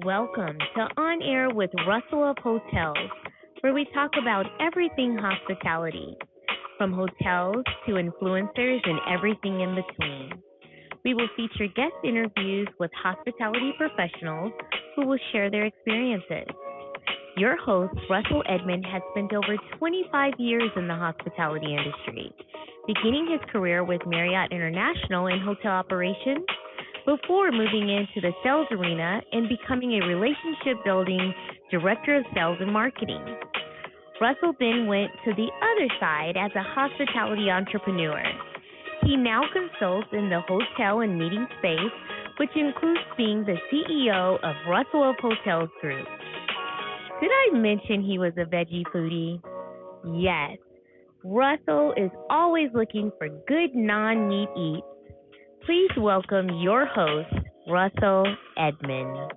Welcome to On Air with Russell of Hotels, where we talk about everything hospitality, from hotels to influencers and everything in between. We will feature guest interviews with hospitality professionals who will share their experiences. Your host, Russell Edmond, has spent over 25 years in the hospitality industry, beginning his career with Marriott International in hotel operations before moving into the sales arena and becoming a relationship building director of sales and marketing. Russell then went to the other side as a hospitality entrepreneur. He now consults in the hotel and meeting space, which includes being the CEO of Russell of Hotels Group. Did I mention he was a veggie foodie? Yes. Russell is always looking for good non-meat eats. Please welcome your host, Russell Edmond.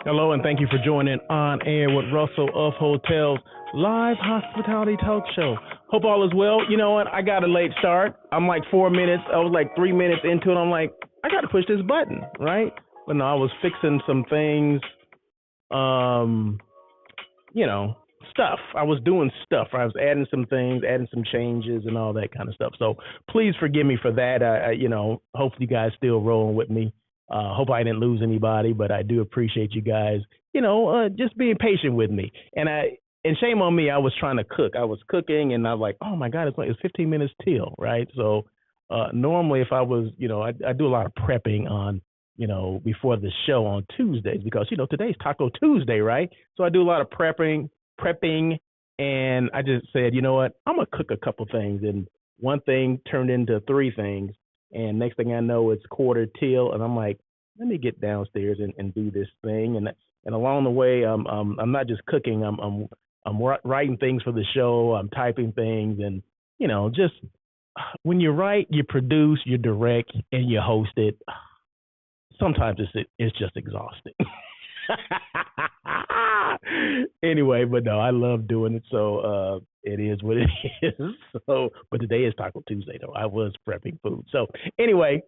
Hello, and thank you for joining On Air with Russell of Hotels, live hospitality talk show. Hope all is well. You know what? I got a late start. I'm like 4 minutes. I was like 3 minutes into it. I'm like, I got to push this button, right? But no, I was fixing some things, stuff. I was doing stuff. I was adding some things, adding some changes and all that kind of stuff. So please forgive me for that. Hopefully you guys still rolling with me. Hope I didn't lose anybody, but I do appreciate you guys, just being patient with me. And shame on me, I was trying to cook. I was cooking and I was like, oh my God, it's 15 minutes till, right? So normally if I was, I do a lot of prepping on, before the show on Tuesdays because, today's Taco Tuesday, right? So I do a lot of prepping, and I just said, you know what, I'm going to cook a couple things. And one thing turned into three things. And next thing I know, it's quarter till, and I'm like, let me get downstairs and do this thing. And along the way, I'm not just cooking. I'm writing things for the show. I'm typing things, and just when you write, you produce, you direct, and you host it. Sometimes it's just exhausting. Anyway, but no, I love doing it. So it is what it is. So, but today is Taco Tuesday, though. I was prepping food. So anyway,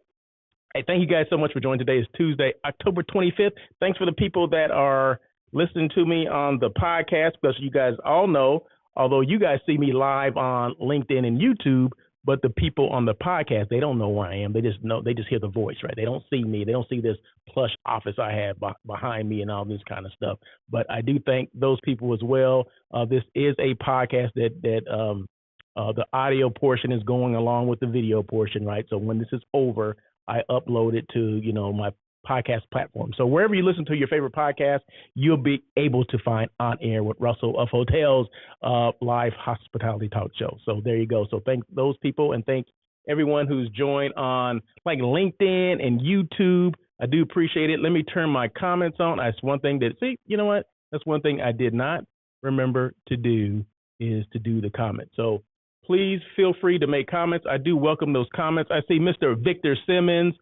hey, thank you guys so much for joining. Today is Tuesday, October 25th. Thanks for the people that are listening to me on the podcast, because you guys all know, although you guys see me live on LinkedIn and YouTube, but the people on the podcast, they don't know where I am. They just hear the voice, right? They don't see me. They don't see this plush office I have behind me and all this kind of stuff. But I do thank those people as well. This is a podcast that the audio portion is going along with the video portion, right? So when this is over, I upload it to, my podcast platform. So wherever you listen to your favorite podcast, you'll be able to find On Air with Russell of Hotels, live hospitality talk show. So there you go. So thank those people, and thank everyone who's joined on like LinkedIn and YouTube. I do appreciate it. Let me turn my comments on. That's one thing that's one thing I did not remember to do, is to do the comments. So please feel free to make comments. I do welcome those comments. I see Mr. Victor Simmons.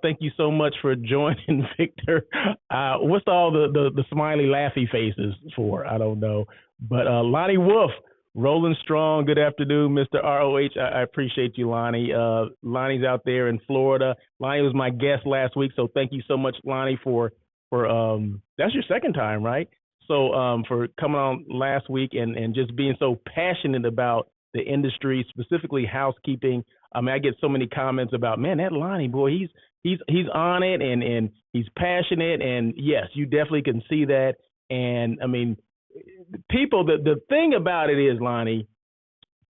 Thank you so much for joining, Victor. What's all the smiley, laughy faces for? I don't know. But Lonnie Wolf, rolling strong. Good afternoon, Mr. ROH. I appreciate you, Lonnie. Lonnie's out there in Florida. Lonnie was my guest last week, so thank you so much, Lonnie, for that's your second time, right? So for coming on last week and just being so passionate about the industry, specifically housekeeping. I mean, I get so many comments about, man, that Lonnie boy, he's on it and he's passionate, and yes, you definitely can see that. And I mean, people, the thing about it is, Lonnie,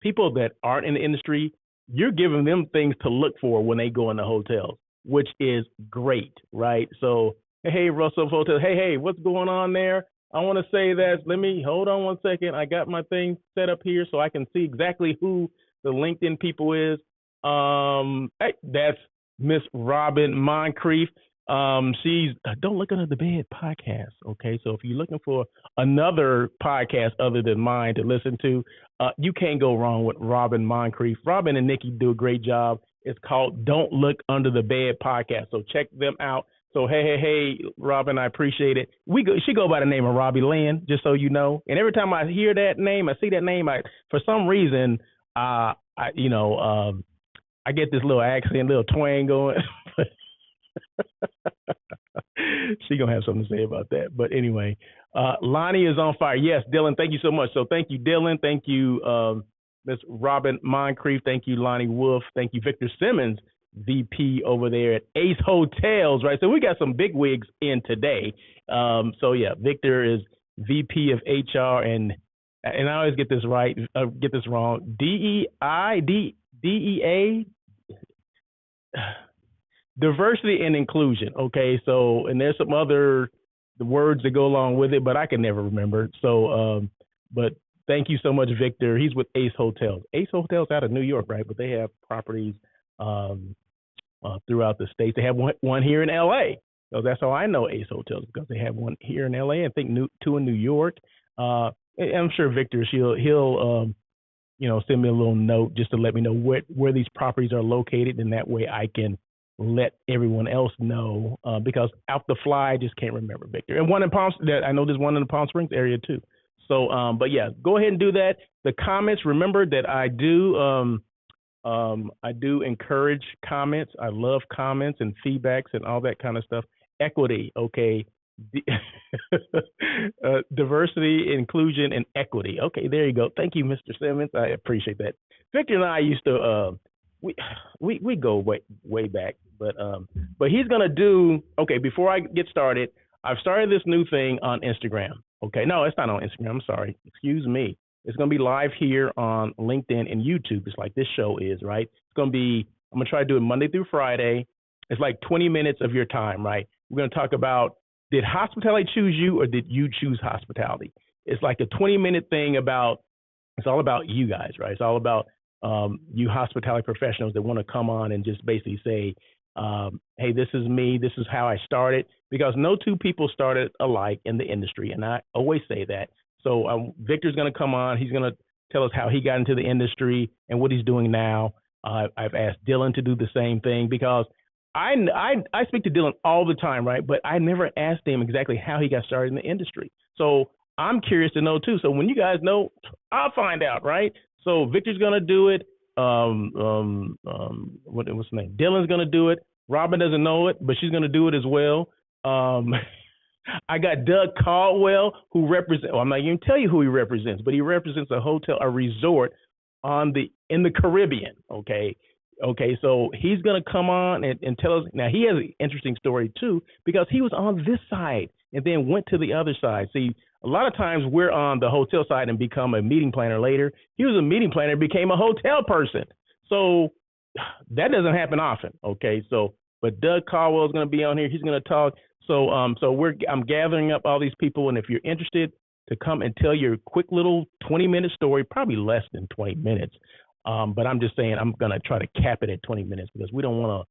people that aren't in the industry, you're giving them things to look for when they go in the hotels, which is great, right? So, hey, Russell Hotel, hey, what's going on there? I want to say that. Let me hold on one second. I got my thing set up here so I can see exactly who the LinkedIn people is. Hey, that's Miss Robin Moncrief. She's Don't Look Under the Bed podcast. Okay, so if you're looking for another podcast other than mine to listen to, you can't go wrong with Robin Moncrief. Robin and Nikki do a great job. It's called Don't Look Under the Bed podcast. So check them out. So, hey, Robin, I appreciate it. She go by the name of Robbie Lynn, just so you know. And every time I hear that name, I see that name, for some reason, I get this little accent, little twang going. She gonna have something to say about that. But anyway, Lonnie is on fire. Yes, Dylan, thank you so much. So thank you, Dylan. Thank you, Miss Robin Moncrief. Thank you, Lonnie Wolf. Thank you, Victor Simmons, VP over there at Ace Hotels. Right. So we got some big wigs in today. So yeah, Victor is VP of HR and I always get this right, get this wrong. DEA. Diversity and inclusion. Okay, so and there's some other the words that go along with it, but I can never remember. So, but thank you so much, Victor. He's with Ace Hotels. Ace Hotels out of New York, right? But they have properties throughout the state. They have one here in LA. So that's how I know Ace Hotels because they have one here in LA. I think two in New York. I'm sure Victor, he'll send me a little note just to let me know where these properties are located, and that way I can let everyone else know because out the fly I just can't remember, Victor. And one in I know there's one in the Palm Springs area too. So, but yeah, go ahead and do that. The comments, remember that I do encourage comments. I love comments and feedbacks and all that kind of stuff. Equity, okay. Diversity, inclusion, and equity. Okay, there you go. Thank you, Mr. Simmons. I appreciate that. Victor and I used to we go way back, but he's gonna do okay. Before I get started, I've started this new thing on Instagram. Okay, no, it's not on Instagram. I'm sorry. Excuse me. It's gonna be live here on LinkedIn and YouTube. It's like this show is, right? It's gonna be. I'm gonna try to do it Monday through Friday. It's like 20 minutes of your time, right? We're gonna talk about did hospitality choose you or did you choose hospitality? It's like a 20-minute thing about. It's all about you guys, right? It's all about you hospitality professionals that want to come on and just basically say, hey, this is me, this is how I started, because no two people started alike in the industry, and I always say that. So Victor's going to come on, he's going to tell us how he got into the industry and what he's doing now. I've asked Dylan to do the same thing because I speak to Dylan all the time, right? But I never asked him exactly how he got started in the industry. So I'm curious to know too. So when you guys know, I'll find out, right? So Victor's gonna do it. What's his name? Dylan's gonna do it. Robin doesn't know it, but she's gonna do it as well. I got Doug Caldwell, who represents. Well, I'm not even tell you who he represents, but he represents a hotel, a resort in the Caribbean. Okay. So he's gonna come on and tell us. Now he has an interesting story too because he was on this side and then went to the other side. See. A lot of times we're on the hotel side and become a meeting planner later. He was a meeting planner, became a hotel person. So that doesn't happen often. Okay. So, but Doug Caldwell is going to be on here. He's going to talk. So, I'm gathering up all these people. And if you're interested to come and tell your quick little 20-minute story, probably less than 20 minutes. But I'm just saying, I'm going to try to cap it at 20 minutes because we don't want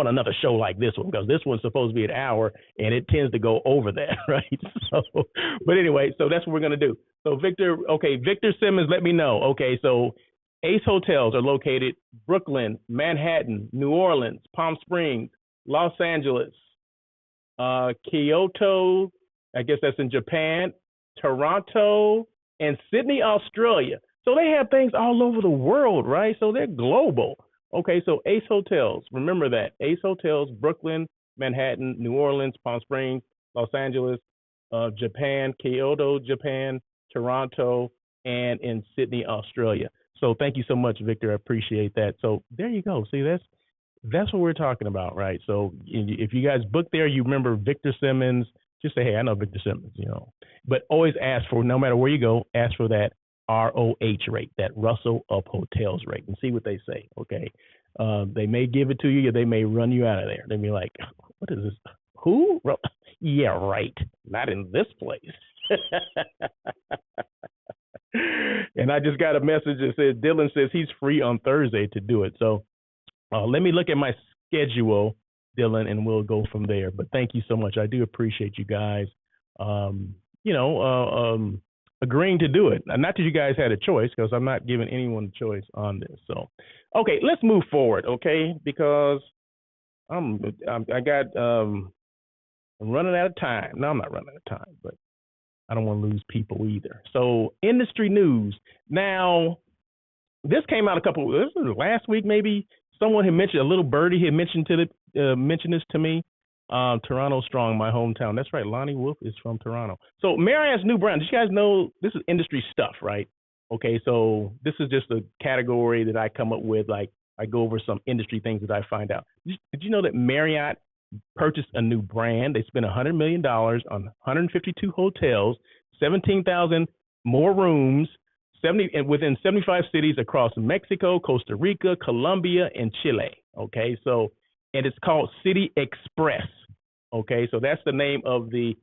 another show like this one because this one's supposed to be an hour and it tends to go over that, right? So, but anyway, so that's what we're going to do. So Victor Simmons, let me know. Okay, so Ace Hotels are located Brooklyn, Manhattan, New Orleans, Palm Springs, Los Angeles, Kyoto, I guess that's in Japan, Toronto, and Sydney, Australia. So they have things all over the world, right? So they're global. Okay, so Ace Hotels, remember that. Ace Hotels, Brooklyn, Manhattan, New Orleans, Palm Springs, Los Angeles, Japan, Kyoto, Japan, Toronto, and in Sydney, Australia. So thank you so much, Victor. I appreciate that. So there you go. See, that's what we're talking about, right? So if you guys book there, you remember Victor Simmons, just say, hey, I know Victor Simmons, But always ask for, no matter where you go, ask for that ROH rate, that Russell of Hotels rate, and see what they say. Okay, they may give it to you, or they may run you out of there. They'll be like, "What is this? Who? Yeah, right. Not in this place." And I just got a message that says Dylan says he's free on Thursday to do it. So let me look at my schedule, Dylan, and we'll go from there. But thank you so much. I do appreciate you guys. Agreeing to do it. Not that you guys had a choice, because I'm not giving anyone a choice on this. So, okay, let's move forward, okay? Because I'm running out of time. No, I'm not running out of time, but I don't want to lose people either. So, industry news. Now, this came out this was last week maybe. Someone had mentioned, a little birdie had mentioned this to me. Toronto Strong, my hometown. That's right. Lonnie Wolf is from Toronto. So Marriott's new brand. Did you guys know this is industry stuff, right? Okay, so this is just a category that I come up with. Like I go over some industry things that I find out. Did you know that Marriott purchased a new brand? They spent $100 million on 152 hotels, 17,000 more rooms, 70 and within 75 cities across Mexico, Costa Rica, Colombia, and Chile. Okay, so and it's called City Express. Okay, so that's the name of the.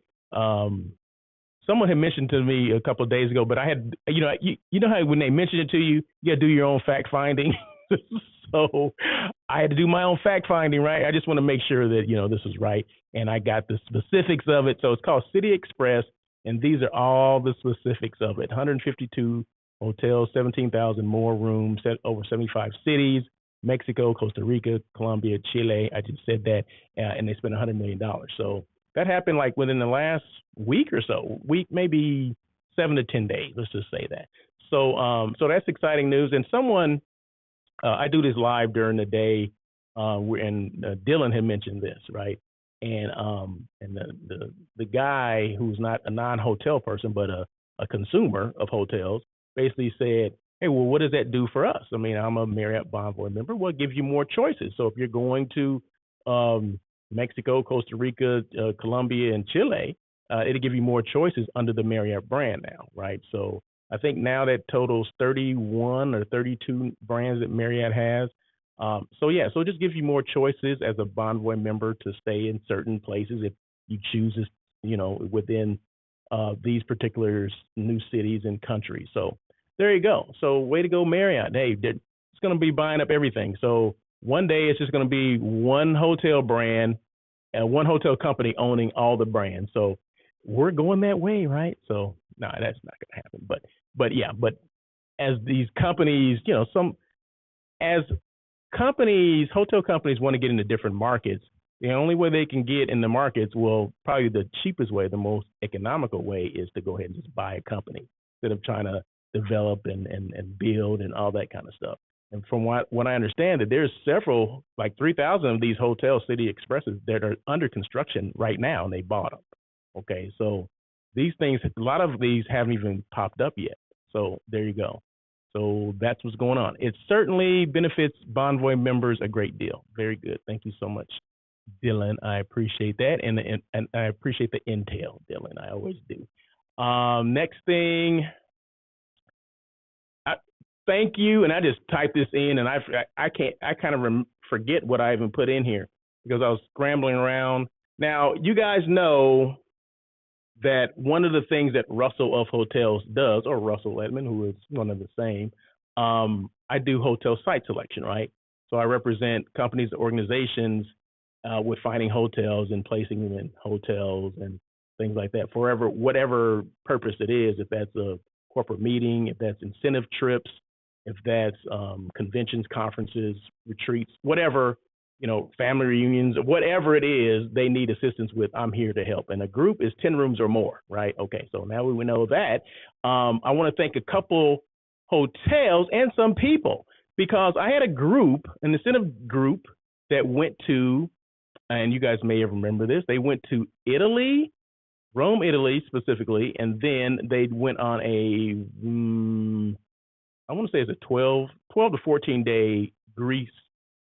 Someone had mentioned to me a couple of days ago, but I had, you know how when they mention it to you, you got to do your own fact finding. So I had to do my own fact finding, right? I just want to make sure that this is right, and I got the specifics of it. So it's called City Express, and these are all the specifics of it: 152 hotels, 17,000 more rooms, over 75 cities. Mexico, Costa Rica, Colombia, Chile. I just said that, and they spent $100 million. So that happened like within the last week or so, maybe 7 to 10 days. Let's just say that. So that's exciting news. And someone, I do this live during the day, and Dylan had mentioned this, right? And the guy who's not a non-hotel person but a consumer of hotels basically said, hey, well, what does that do for us? I mean, I'm a Marriott Bonvoy member. Well, it gives you more choices. So if you're going to Mexico, Costa Rica, Colombia, and Chile, it'll give you more choices under the Marriott brand now, right? So I think now that totals 31 or 32 brands that Marriott has. So it just gives you more choices as a Bonvoy member to stay in certain places if you choose, within these particular new cities and countries. So there you go. So way to go, Marriott. Hey, it's going to be buying up everything. So one day it's just going to be one hotel brand and one hotel company owning all the brands. So we're going that way, right? So no, that's not going to happen. But as these companies, as hotel companies want to get into different markets, the only way they can get in the markets, well, probably the cheapest way, the most economical way is to go ahead and just buy a company instead of trying to develop and build and all that kind of stuff. And from what I understand, that there's several, like 3,000 of these hotel City Expresses that are under construction right now, and they bought them. Okay, so these things, a lot of these haven't even popped up yet. So there you go. So that's what's going on. It certainly benefits Bonvoy members a great deal. Very good. Thank you so much, Dylan. I appreciate that, and I appreciate the intel, Dylan. I always do. Next thing. Thank you, and I just typed this in, and I kind of forget what I even put in here because I was scrambling around. Now, you guys know that one of the things that Russell of Hotels does, or Russell Edmond, who is one of the same, I do hotel site selection, right? So I represent companies, organizations with finding hotels and placing them in hotels and things like that, whatever purpose it is, if that's a corporate meeting, if that's incentive trips, if that's conventions, conferences, retreats, whatever, family reunions, whatever it is they need assistance with, I'm here to help. And a group is 10 rooms or more, right? Okay, so now we know that. I want to thank a couple hotels and some people because I had an incentive group that went to, and you guys may have remember this, they went to Italy, Rome, Italy specifically, and then they went on I want to say it's a 12 to 14 day Greece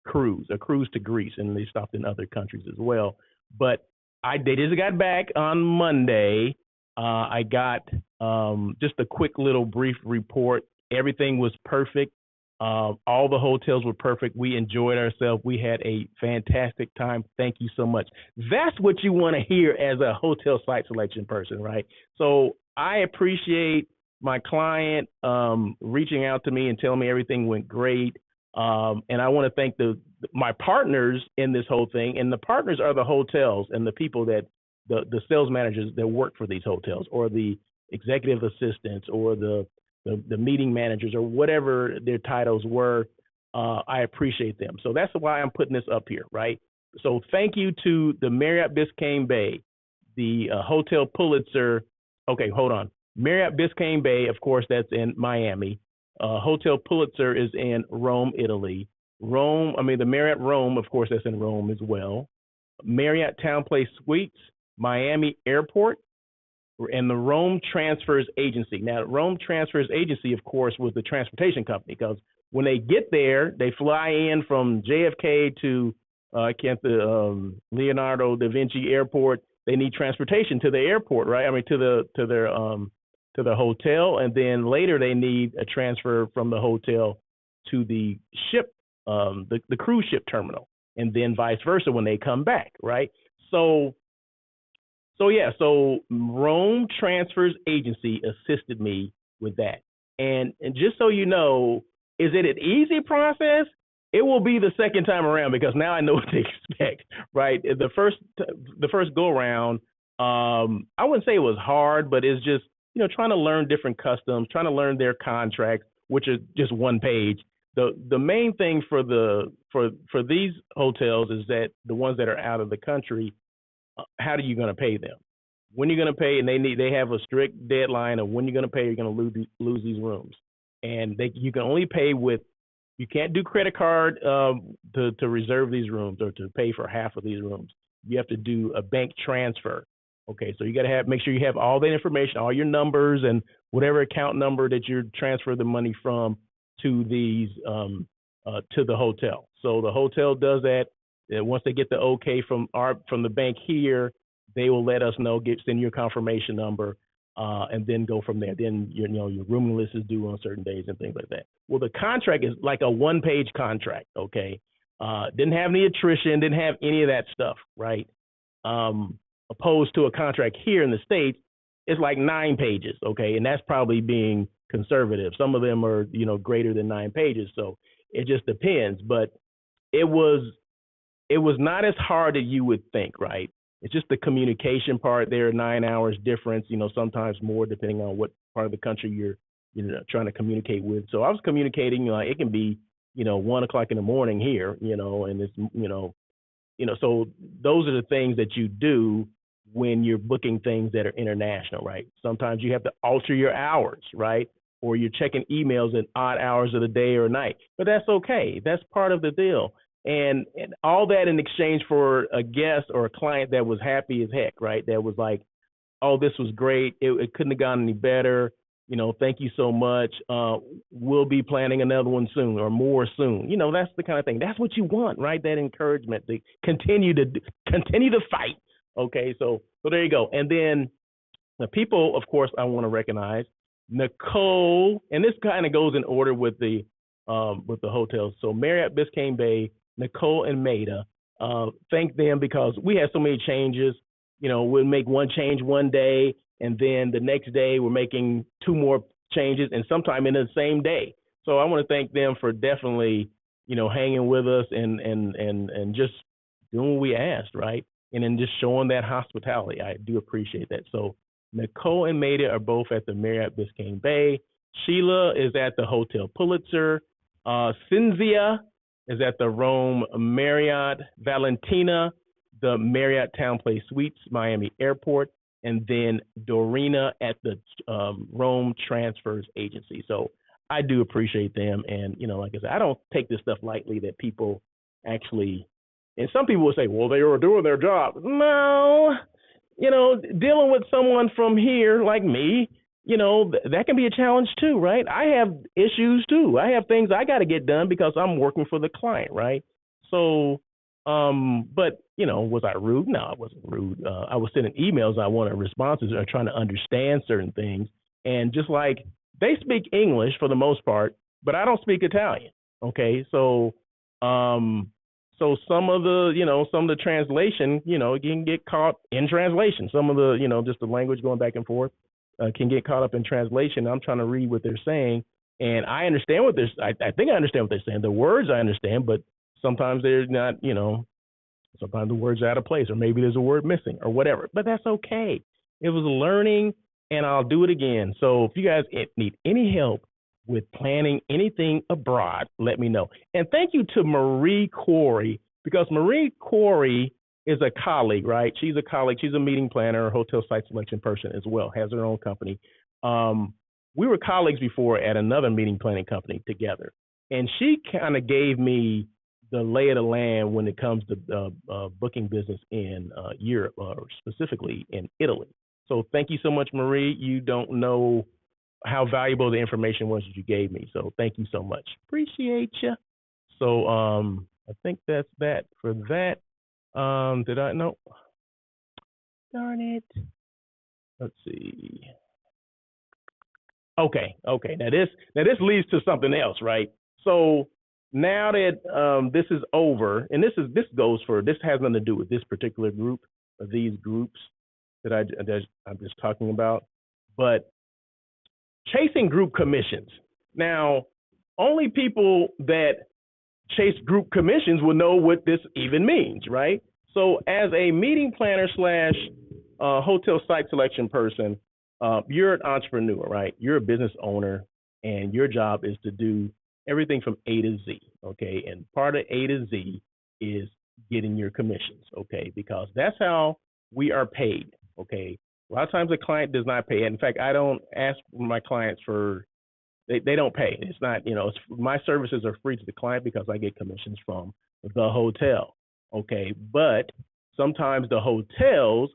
cruise, a cruise to Greece, and they stopped in other countries as well. But they just got back on Monday. I got just a quick little brief report. Everything was perfect. All the hotels were perfect. We enjoyed ourselves. We had a fantastic time. Thank you so much. That's what you want to hear as a hotel site selection person, right? So I appreciate my client reaching out to me and telling me everything went great. And I want to thank my partners in this whole thing. And the partners are the hotels and the people that the sales managers that work for these hotels, or the executive assistants, or the meeting managers, or whatever their titles were. I appreciate them. So that's why I'm putting this up here, right? So thank you to the Marriott Biscayne Bay, the Hotel Pulitzer. Okay, hold on. Marriott Biscayne Bay, of course, that's in Miami. Hotel Pulitzer is in Rome, Italy. The Marriott Rome, of course, that's in Rome as well. Marriott Town Place Suites, Miami Airport, and the Rome Transfers Agency. Now, Rome Transfers Agency, of course, was the transportation company, because when they get there, they fly in from JFK to Leonardo da Vinci Airport. They need transportation to the airport, right? I mean, to the hotel, and then later they need a transfer from the hotel to the ship, the cruise ship terminal, and then vice versa when they come back, right? So Rome Transfers Agency assisted me with that. And just so you know, is it an easy process? It will be the second time around, because now I know what to expect, right? The first go around, I wouldn't say it was hard, but it's just, trying to learn different customs, trying to learn their contracts, which is just one page. The main thing for these hotels is that the ones that are out of the country, how are you going to pay them? When you're going to pay, and they have a strict deadline of when you're going to pay. You're going to lose these rooms, and you can only pay with. You can't do credit card to reserve these rooms or to pay for half of these rooms. You have to do a bank transfer. Okay, so you got to make sure you have all that information, all your numbers, and whatever account number that you transfer the money from to these to the hotel. So the hotel does that. Once they get the okay from the bank here, they will let us know, send you a confirmation number, and then go from there. Then your rooming list is due on certain days and things like that. Well, the contract is like a one-page contract. Okay, didn't have any attrition, didn't have any of that stuff, right? Opposed to a contract here in the States, it's like 9 pages. Okay, and that's probably being conservative. Some of them are greater than 9 pages, so it just depends. But it was not as hard as you would think, right? It's just the communication part. There are 9 hours difference, sometimes more depending on what part of the country you're trying to communicate with. So I was communicating, it can be, 1 o'clock in the morning here, and it's, so those are the things that you do when you're booking things that are international, right? Sometimes you have to alter your hours, right? Or you're checking emails at odd hours of the day or night, but that's okay. That's part of the deal. And all that in exchange for a guest or a client that was happy as heck, right? That was like, oh, this was great. It couldn't have gone any better. Thank you so much. We'll be planning another one soon or more soon. That's the kind of thing. That's what you want, right? That encouragement to continue to fight. Okay, so there you go. And then the people, of course, I want to recognize Nicole, and this kind of goes in order with the hotels. So Marriott Biscayne Bay, Nicole and Maida, thank them, because we had so many changes. We'll make one change one day, and then the next day we're making 2 more changes, and sometime in the same day. So I want to thank them for definitely, hanging with us and just doing what we asked, right? And then just showing that hospitality. I do appreciate that. So Nicole and Maida are both at the Marriott Biscayne Bay. Sheila is at the Hotel Pulitzer. Cynthia is at the Rome Marriott. Valentina, the Marriott Town Place Suites, Miami Airport. And then Dorina at the Rome Transfers Agency. So I do appreciate them. And, like I said, I don't take this stuff lightly, that people actually, and some people will say, well, they were doing their job. No, dealing with someone from here like me, that can be a challenge too, right? I have issues too. I have things I got to get done because I'm working for the client, right? So, but, was I rude? No, I wasn't rude. I was sending emails. I wanted responses or trying to understand certain things. And just like they speak English for the most part, but I don't speak Italian. Okay. So some of the translation, you can get caught in translation. Some of the, just the language going back and forth can get caught up in translation. I'm trying to read what they're saying, and I understand what I think I understand what they're saying. The words I understand, but sometimes they're not, sometimes the words are out of place, or maybe there's a word missing or whatever, but that's okay. It was learning, and I'll do it again. So if you guys need any help with planning anything abroad, let me know. And thank you to Marie Corey, because Marie Corey is a colleague, right? She's a colleague. She's a meeting planner, hotel site selection person as well, has her own company. We were colleagues before at another meeting planning company together. And she kind of gave me the lay of the land when it comes to booking business in Europe, or specifically in Italy. So thank you so much, Marie. You don't know how valuable the information was that you gave me. So thank you so much. Appreciate you. So I think that's that for that. Did I? No. Darn it. Let's see. Okay. Now this leads to something else, right? So now that this is over, and this has nothing to do with this particular group or these groups that I'm just talking about, but chasing group commissions. Now, only people that chase group commissions will know what this even means, right? So as a meeting planner slash hotel site selection person, you're an entrepreneur, right? You're a business owner, and your job is to do everything from A to Z, okay? And part of A to Z is getting your commissions, okay? Because that's how we are paid, okay? A lot of times a client does not pay. In fact, I don't ask my clients for, they don't pay. It's not, my services are free to the client because I get commissions from the hotel, okay? But sometimes the hotels,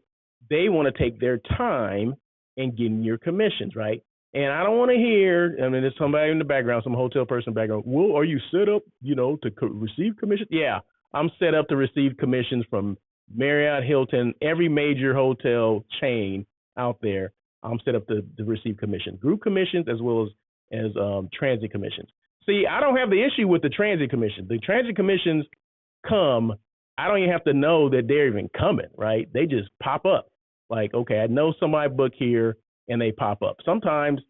they want to take their time in getting your commissions, right? And I don't want to hear, there's somebody in the background, some hotel person background, well, are you set up, to receive commissions? Yeah, I'm set up to receive commissions from Marriott, Hilton, every major hotel chain out there. I'm set up to receive commissions, group commissions as well as transit commissions. See, I don't have the issue with the transit commission. The transit commissions come, I don't even have to know that they're even coming, right? They just pop up. Like, okay, I know somebody booked here, and they pop up. Sometimes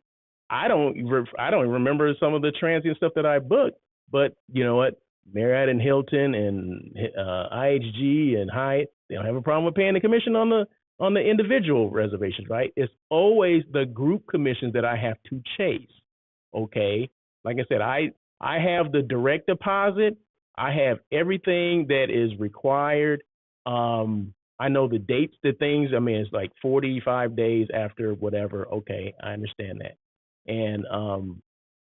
I don't remember some of the transient stuff that I booked, but you know what? Marriott and Hilton and IHG and Hyatt, they don't have a problem with paying the commission on the individual reservations, right? It's always the group commissions that I have to chase. Okay, like I said, I have the direct deposit. I have everything that is required. I know the dates, the things. It's like 45 days after whatever. Okay, I understand that. And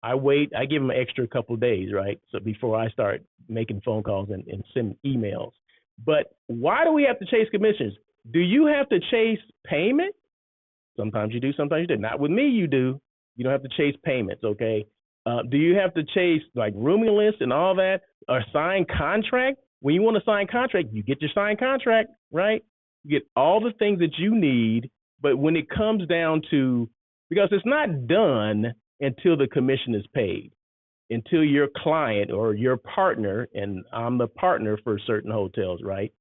I give them an extra couple of days, right? So before I start making phone calls and send emails. But why do we have to chase commissions? Do you have to chase payment? Sometimes you do, sometimes you do. Not with me, you do. You don't have to chase payments, okay? Do you have to chase like rooming lists and all that, or sign contract? When you want to sign contract, you get your signed contract, right? You get all the things that you need, but when it comes down to, because it's not done until the commission is paid, until your client or your partner, and I'm the partner for certain hotels, right?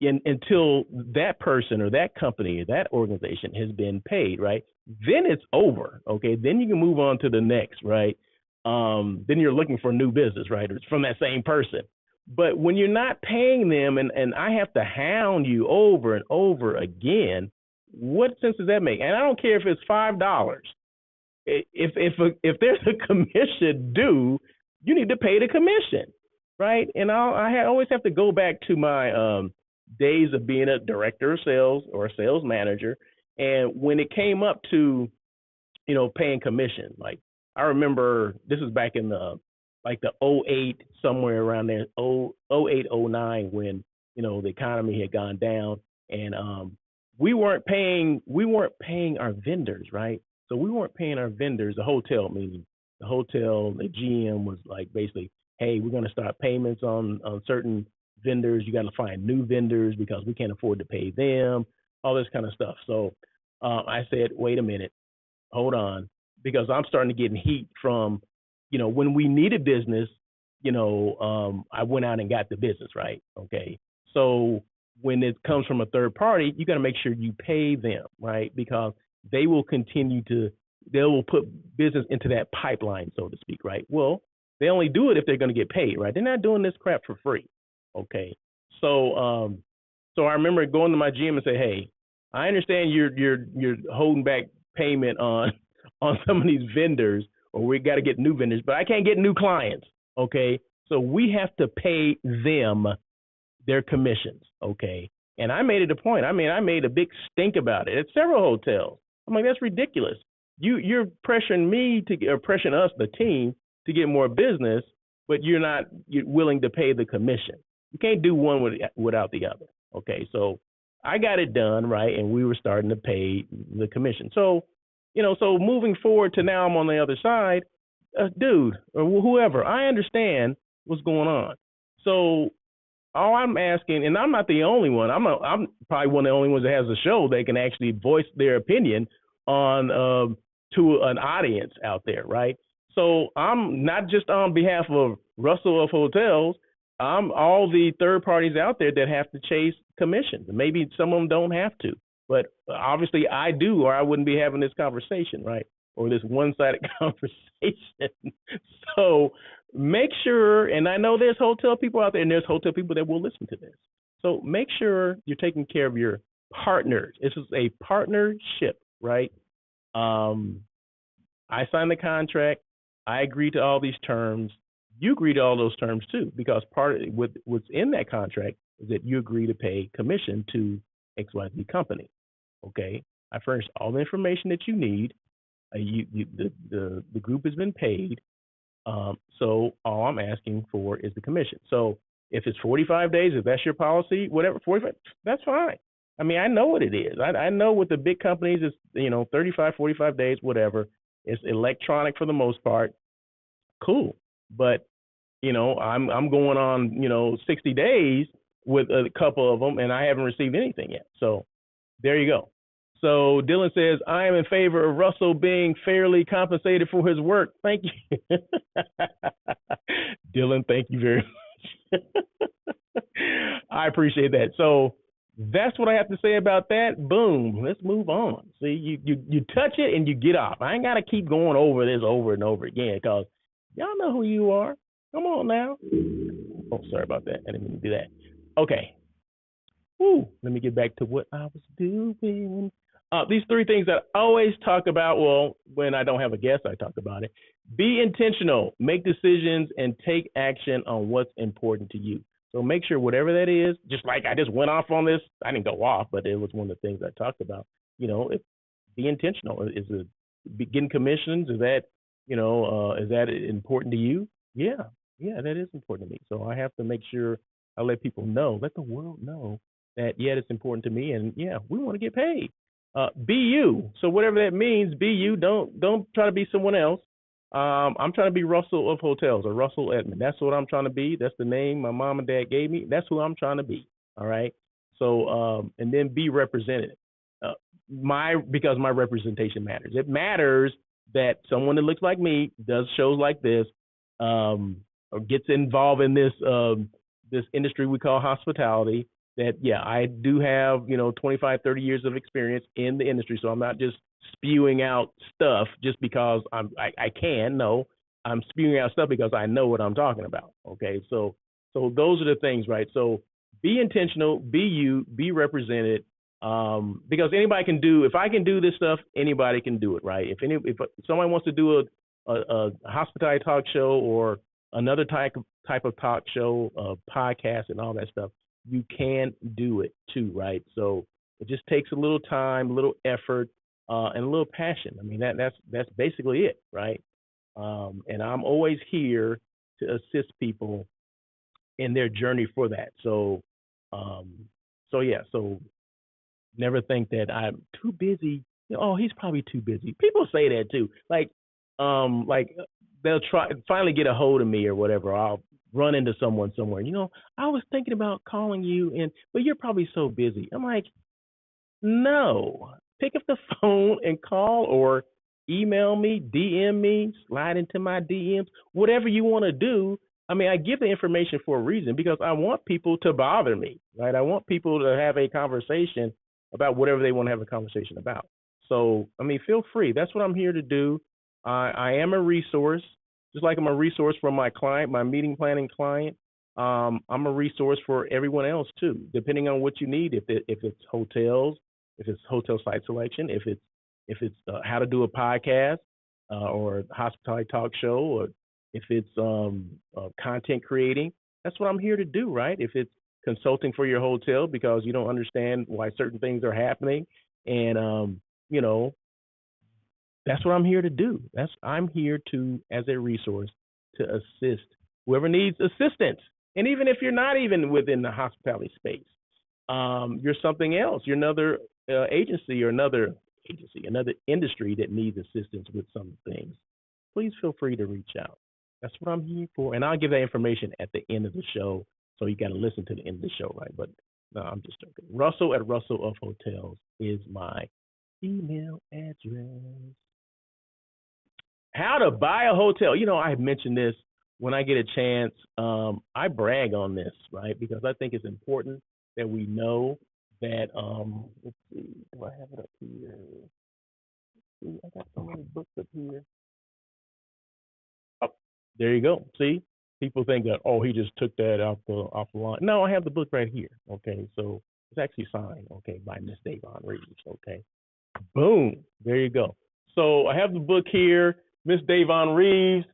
Until that person or that company or that organization has been paid, right? Then it's over, okay? Then you can move on to the next, right? Then you're looking for new business, right? It's from that same person. But when you're not paying them and I have to hound you over and over again, what sense does that make? And I don't care if it's $5. If there's a commission due, you need to pay the commission, right? And I always have to go back to my days of being a director of sales or a sales manager. And when it came up to, paying commission, like I remember this was back in the 08, somewhere around there, 08, 09, when, the economy had gone down, and we weren't paying our vendors, right? So we weren't paying our vendors, the hotel, meaning the hotel, the GM was like basically, hey, we're going to start payments on certain vendors. You got to find new vendors because we can't afford to pay them, all this kind of stuff. So I said, wait a minute, hold on, because I'm starting to get heat from, when we needed business, I went out and got the business, right? Okay. So when it comes from a third party, you got to make sure you pay them, right? Because they will they will put business into that pipeline, so to speak, right? Well, they only do it if they're going to get paid, right? They're not doing this crap for free. Okay. So, so I remember going to my GM and say, hey, I understand you're holding back payment on some of these vendors, or we got to get new vendors, but I can't get new clients. Okay. So we have to pay them their commissions. Okay. And I made it a point. I made a big stink about it at several hotels. I'm like, that's ridiculous. You're pressuring me or pressuring us, the team, to get more business, but you're willing to pay the commission. You can't do one without the other. Okay, so I got it done right, and we were starting to pay the commission. So, so moving forward to now, I'm on the other side, dude or whoever. I understand what's going on. So all I'm asking, and I'm not the only one. I'm probably one of the only ones that has a show that can actually voice their opinion on to an audience out there, right? So I'm not just on behalf of Russell of Hotels. I'm all the third parties out there that have to chase commissions. Maybe some of them don't have to, but obviously I do, or I wouldn't be having this conversation, right? Or this one-sided conversation. So make sure, and I know there's hotel people out there, and there's hotel people that will listen to this. So make sure you're taking care of your partners. This is a partnership, right? I signed the contract. I agree to all these terms. You agree to all those terms too, because part of what's in that contract is that you agree to pay commission to XYZ company. Okay, I furnished all the information that you need. The group has been paid. So all I'm asking for is the commission. So if it's 45 days, if that's your policy, whatever, 45, that's fine. I mean, I know what it is. I know with the big companies, it's 35, 45 days, whatever. It's electronic for the most part. Cool, but I'm going on 60 days with a couple of them, and I haven't received anything yet. So there you go. So Dylan says, I am in favor of Russell being fairly compensated for his work. Thank you. Dylan, thank you very much. I appreciate that. So that's what I have to say about that. Boom. Let's move on. See, you touch it and you get off. I ain't got to keep going over this over and over again because y'all know who you are. Come on now. Oh, sorry about that. I didn't mean to do that. Okay. Woo. Let me get back to what I was doing. These three things that I always talk about. Well, when I don't have a guest, I talk about it. Be intentional, make decisions, and take action on what's important to you. So make sure whatever that is, just like I just went off on this, I didn't go off, but it was one of the things I talked about. Be intentional. Is it getting commissions? Is that, is that important to you? Yeah, that is important to me. So I have to make sure I let people know, let the world know that, yeah, it's important to me. And yeah, we want to get paid. Be you. So whatever that means, be you. Don't try to be someone else. I'm trying to be Russell of Hotels or Russell Edmond. That's what I'm trying to be. That's the name my mom and dad gave me. That's who I'm trying to be. All right. So, and then be represented. Because my representation matters. It matters that someone that looks like me does shows like this, or gets involved in this industry we call hospitality. That, yeah, I do have, 25, 30 years of experience in the industry. So I'm not just spewing out stuff just because I can. No, I'm spewing out stuff because I know what I'm talking about. Okay. So those are the things, right? So be intentional, be you, be represented. Because anybody can do, if I can do this stuff, anybody can do it, right? If someone wants to do a hospitality talk show or another type of talk show, podcast and all that stuff, you can do it too, right? So it just takes a little time, a little effort, and a little passion. I mean, that's basically it, right? And I'm always here to assist people in their journey for that. So never think that I'm too busy. Oh, he's probably too busy. People say that too. Like they'll finally get a hold of me or whatever. I'll run into someone somewhere. I was thinking about calling you, but you're probably so busy. I'm like, no. Pick up the phone and call or email me, DM me, slide into my DMs, whatever you want to do. I mean, I give the information for a reason because I want people to bother me, right? I want people to have a conversation about whatever they want to have a conversation about. So, I mean, feel free. That's what I'm here to do. I am a resource, just like I'm a resource for my client, my meeting planning client. I'm a resource for everyone else too, depending on what you need. If it's hotels, if it's hotel site selection, if it's how to do a podcast or a hospitality talk show, or if it's content creating, that's what I'm here to do, right? If it's consulting for your hotel because you don't understand why certain things are happening, and that's what I'm here to do. I'm here to, as a resource, to assist whoever needs assistance. And even if you're not even within the hospitality space, you're something else. You're another agency or another industry that needs assistance with some things. Please feel free to reach out. That's what I'm here for. And I'll give that information at the end of the show. So you got to listen to the end of the show, right? But no, I'm just joking. Russell at Russell of Hotels is my email address. How to buy a hotel. I mentioned this when I get a chance. I brag on this, right? Because I think it's important that we know that, let's see, do I have it up here? See, I got so many books up here. Oh, there you go. See, people think that, oh, he just took that off the line. No, I have the book right here. Okay, so it's actually signed, okay, by Miss Davon Reeves. Okay, boom, there you go. So I have the book here. Miss Davon Reeves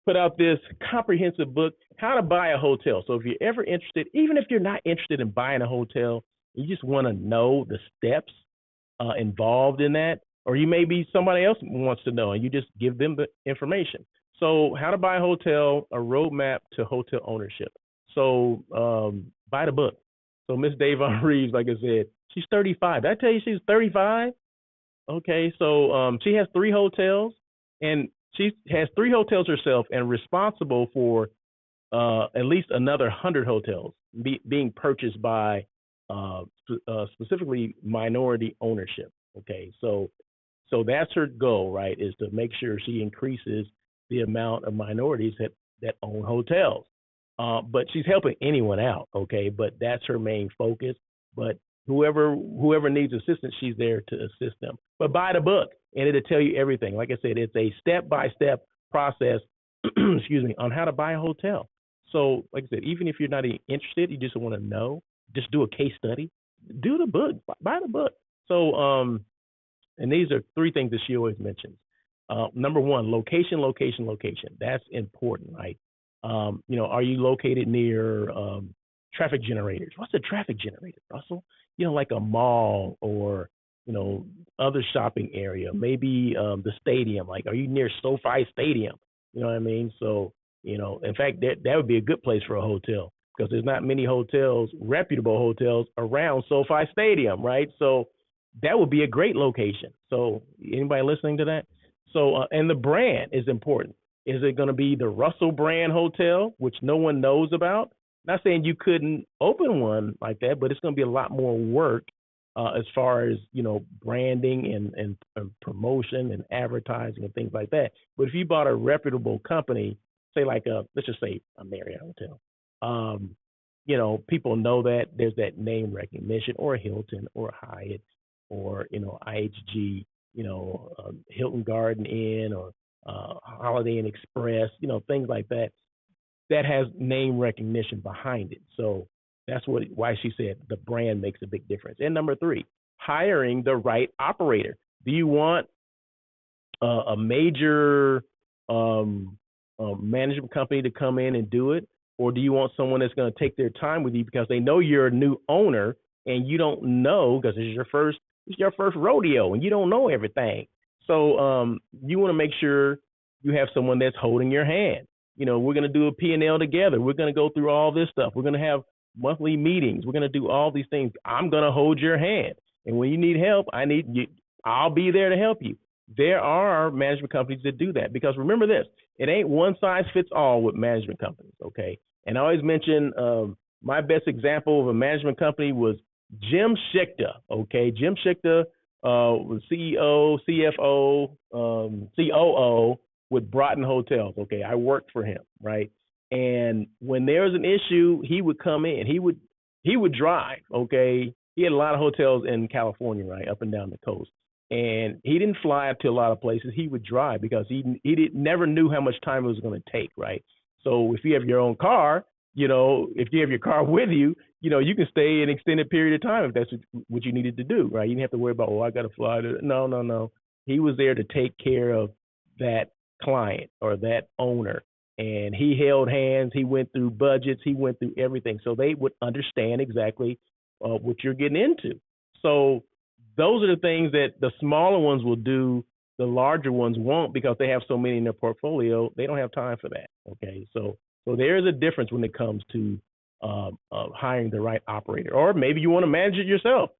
put out this comprehensive book, How to Buy a Hotel. So if you're ever interested, even if you're not interested in buying a hotel, you just want to know the steps involved in that, or you may be somebody else wants to know, and you just give them the information. So How to Buy a Hotel, a roadmap to hotel ownership. So buy the book. So Miss Davon Reeves, like I said, she's 35. Did I tell you she's 35? Okay, so she has 3 hotels, and she has 3 hotels herself and responsible for at least another 100 hotels being purchased by specifically minority ownership. Okay, so that's her goal, right, is to make sure she increases the amount of minorities that own hotels. But she's helping anyone out, okay, but that's her main focus. But whoever needs assistance, she's there to assist them. But buy the book, and it'll tell you everything. Like I said, it's a step-by-step process, excuse me, on how to buy a hotel. So, like I said, even if you're not interested, you just want to know, just do a case study, do the book, buy the book. So, and these are 3 things that she always mentions. Number 1, location. That's important, right? Are you located near traffic generators? What's a traffic generator, Russell? Like a mall or, other shopping area, maybe the stadium. Like, are you near SoFi Stadium? You know what I mean? So, in fact, that would be a good place for a hotel because there's not many hotels, reputable hotels around SoFi Stadium, right? So that would be a great location. So anybody listening to that? So, and the brand is important. Is it going to be the Russell brand hotel, which no one knows about? Not saying you couldn't open one like that, but it's going to be a lot more work as far as, branding and promotion and advertising and things like that. But if you bought a reputable company, say like let's just say a Marriott hotel, people know that there's that name recognition, or a Hilton or a Hyatt or, IHG, Hilton Garden Inn or Holiday Inn Express, things like that. That has name recognition behind it. So that's why she said the brand makes a big difference. And number 3, hiring the right operator. Do you want a major management company to come in and do it? Or do you want someone that's going to take their time with you because they know you're a new owner and you don't know, because it's your first rodeo and you don't know everything. So you want to make sure you have someone that's holding your hand. We're going to do a P&L together. We're going to go through all this stuff. We're going to have monthly meetings. We're going to do all these things. I'm going to hold your hand. And when you need help, I'll be there to help you. There are management companies that do that, because remember this, it ain't one size fits all with management companies, okay? And I always mention my best example of a management company was Jim Schichter, okay? Jim Schichter was CEO, CFO, COO with Broughton Hotels, okay? I worked for him, right? And when there was an issue, he would come in. He would drive, okay? He had a lot of hotels in California, right, up and down the coast. And he didn't fly up to a lot of places. He would drive because he never knew how much time it was going to take, right? So if you have your own car, if you have your car with you, you can stay an extended period of time if that's what you needed to do, right? You didn't have to worry about, I got to fly to. No. He was there to take care of that client or that owner. And he held hands. He went through budgets. He went through everything. So they would understand exactly what you're getting into. So those are the things that the smaller ones will do. The larger ones won't, because they have so many in their portfolio. They don't have time for that. Okay. So So there is a difference when it comes to hiring the right operator. Or maybe you want to manage it yourself.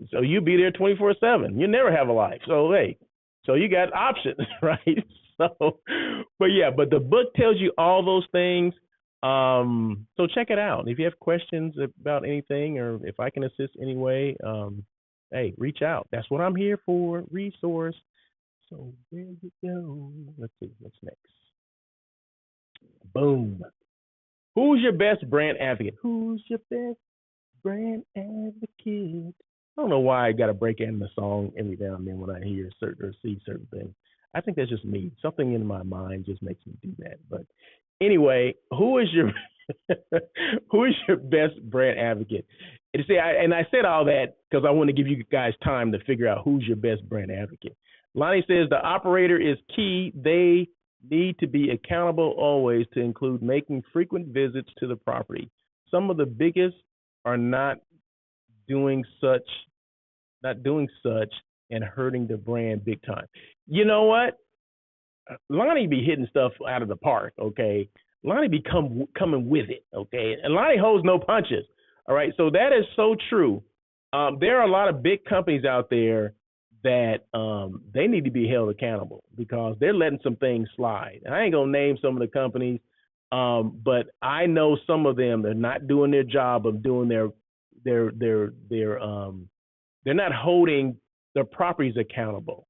So you be there 24/7. You never have a life. So, hey, so you got options, right? So, but the book tells you all those things. So check it out. If you have questions about anything or if I can assist anyway, hey, reach out. That's what I'm here for, resource. So there you go. Let's see, what's next? Boom. Who's your best brand advocate? Who's your best brand advocate? I don't know why I got to break into the song every now and then when I hear certain or see certain things. I think that's just me. Something in my mind just makes me do that. But anyway, who is your best brand advocate? And see, I said all that because I want to give you guys time to figure out who's your best brand advocate. Lonnie says the operator is key. They need to be accountable always to include making frequent visits to the property. Some of the biggest are not doing such and hurting the brand big time. You know what? Lonnie be hitting stuff out of the park, okay? Lonnie be coming with it, okay? And Lonnie holds no punches, all right? So that is so true. There are a lot of big companies out there that they need to be held accountable because they're letting some things slide. And I ain't gonna name some of the companies, but I know some of them, they're not doing their job of doing they're not holding their properties accountable.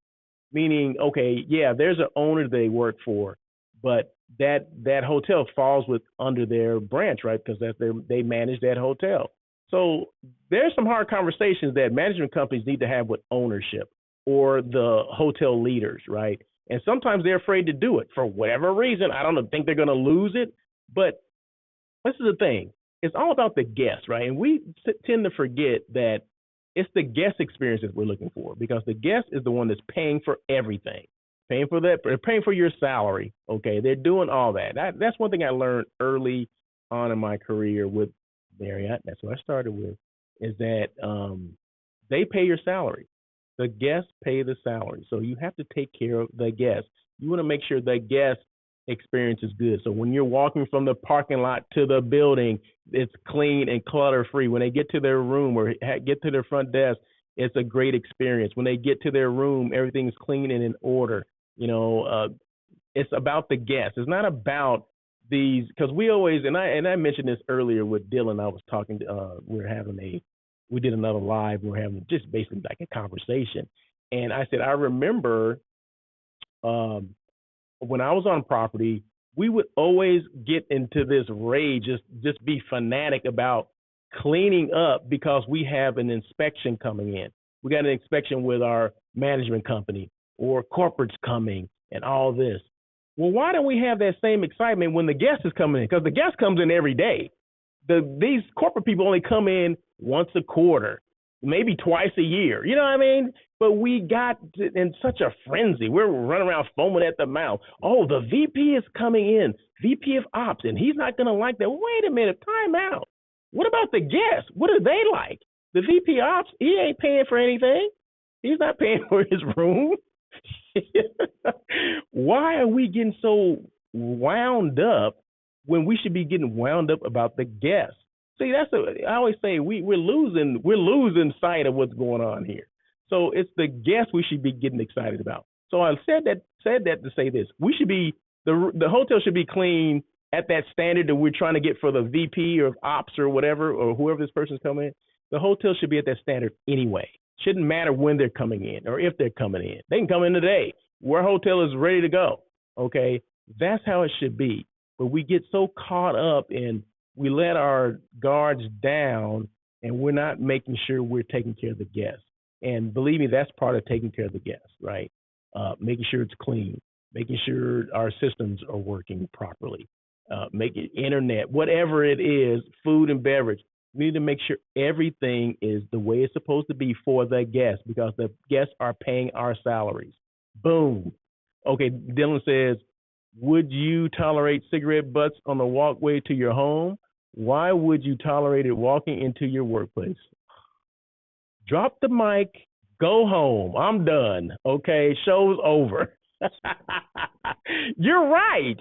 Meaning, okay, yeah, there's an owner they work for, but that hotel falls under their branch, right? Because they manage that hotel. So there's some hard conversations that management companies need to have with ownership or the hotel leaders, right? And sometimes they're afraid to do it for whatever reason. I don't think they're going to lose it, but this is the thing. It's all about the guest, right? And we tend to forget that it's the guest experience that we're looking for because the guest is the one that's paying for everything, paying for that, paying for your salary. Okay, they're doing all that. That's one thing I learned early on in my career with Marriott. That's what I started with, is that they pay your salary. The guests pay the salary, so you have to take care of the guests. You want to make sure the guest experience is good. So when you're walking from the parking lot to the building, it's clean and clutter free. When they get to their room or get to their front desk, it's a great experience. When they get to their room, everything's clean and in order. You know, it's about the guests. It's not about these, because we always, and I mentioned this earlier with Dylan. I was talking to, we did another live. We're having just basically like a conversation, and I said I remember when I was on property, we would always get into this rage, just be fanatic about cleaning up because we have an inspection coming in. We got an inspection with our management company or corporate's coming and all this. Well, why don't we have that same excitement when the guest is coming in? Because the guest comes in every day. These corporate people only come in once a quarter, maybe twice a year. You know what I mean? But we got in such a frenzy. We're running around foaming at the mouth. Oh, the VP is coming in, VP of Ops, and he's not going to like that. Wait a minute, time out. What about the guests? What do they like? The VP of Ops, he ain't paying for anything. He's not paying for his room. Why are we getting so wound up when we should be getting wound up about the guests? See, I always say we're losing sight of what's going on here. So it's the guests we should be getting excited about. So I said that to say this: we should be the hotel should be clean at that standard that we're trying to get for the VP or Ops or whatever or whoever this person's coming in. The hotel should be at that standard anyway. Shouldn't matter when they're coming in or if they're coming in. They can come in today. Our hotel is ready to go. Okay, that's how it should be. But we get so caught up in we let our guards down and we're not making sure we're taking care of the guests. And believe me, that's part of taking care of the guests, right? Making sure it's clean, making sure our systems are working properly, making internet, whatever it is, food and beverage. We need to make sure everything is the way it's supposed to be for the guests because the guests are paying our salaries. Boom. Okay, Dylan says, would you tolerate cigarette butts on the walkway to your home? Why would you tolerate it walking into your workplace? Drop the mic, go home. I'm done. Okay, show's over. You're right.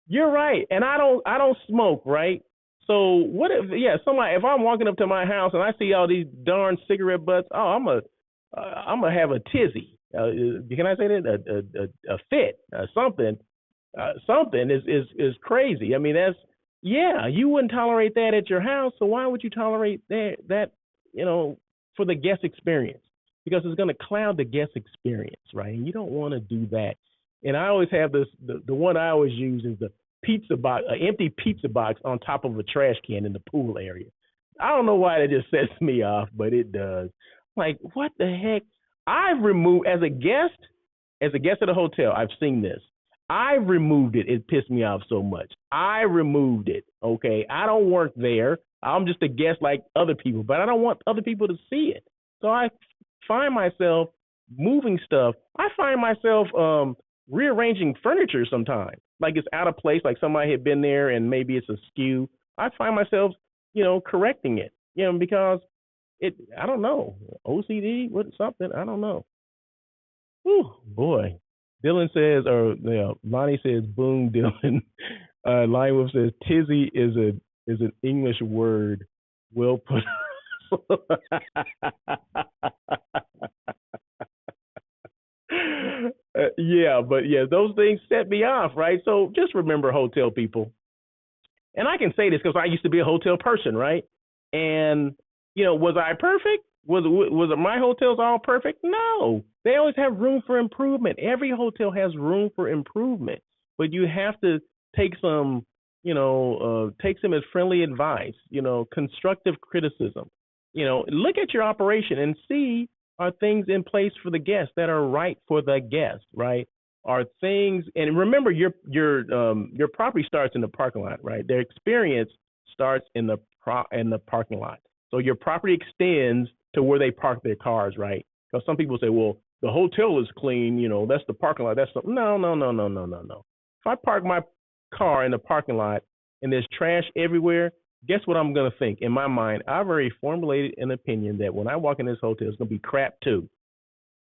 You're right, and I don't smoke, right? So what if somebody if I'm walking up to my house and I see all these darn cigarette butts, oh I'm gonna have a tizzy. Can I say that a fit something something is crazy. I mean yeah, you wouldn't tolerate that at your house, so why would you tolerate that you know for the guest experience? Because it's going to cloud the guest experience, right? And you don't want to do that. And I always have this the one I always use is the pizza box, an empty pizza box on top of a trash can in the pool area. I don't know why that just sets me off, but it does. Like, what the heck? I've removed as a guest at a hotel, I've seen this. I've removed it. It pissed me off so much. I removed it. Okay. I don't work there. I'm just a guest like other people, but I don't want other people to see it. So I find myself moving stuff. I find myself rearranging furniture sometimes. Like it's out of place, like somebody had been there and maybe it's askew. I find myself, correcting it, because I don't know, OCD, what something, I don't know. Whew, boy. Dylan says, or Lonnie says, boom, Dylan. Lonnie Wolf says, tizzy is an English word. Well put. Yeah, but yeah, those things set me off, right? So just remember, hotel people, and I can say this because I used to be a hotel person, right? And was I perfect? Was it my hotels all perfect? No, they always have room for improvement. Every hotel has room for improvement, but you have to take some, take some as friendly advice, constructive criticism. Look at your operation and see, are things in place for the guest that are right for the guest, right? Are things, and remember, your property starts in the parking lot, right? Their experience starts in the parking lot. So your property extends to where they park their cars, right? Because some people say, well, the hotel is clean, that's the parking lot. No, no, no, no, no, no, no. If I park my car in the parking lot and there's trash everywhere, guess what I'm gonna think? In my mind, I've already formulated an opinion that when I walk in this hotel, it's gonna be crap too.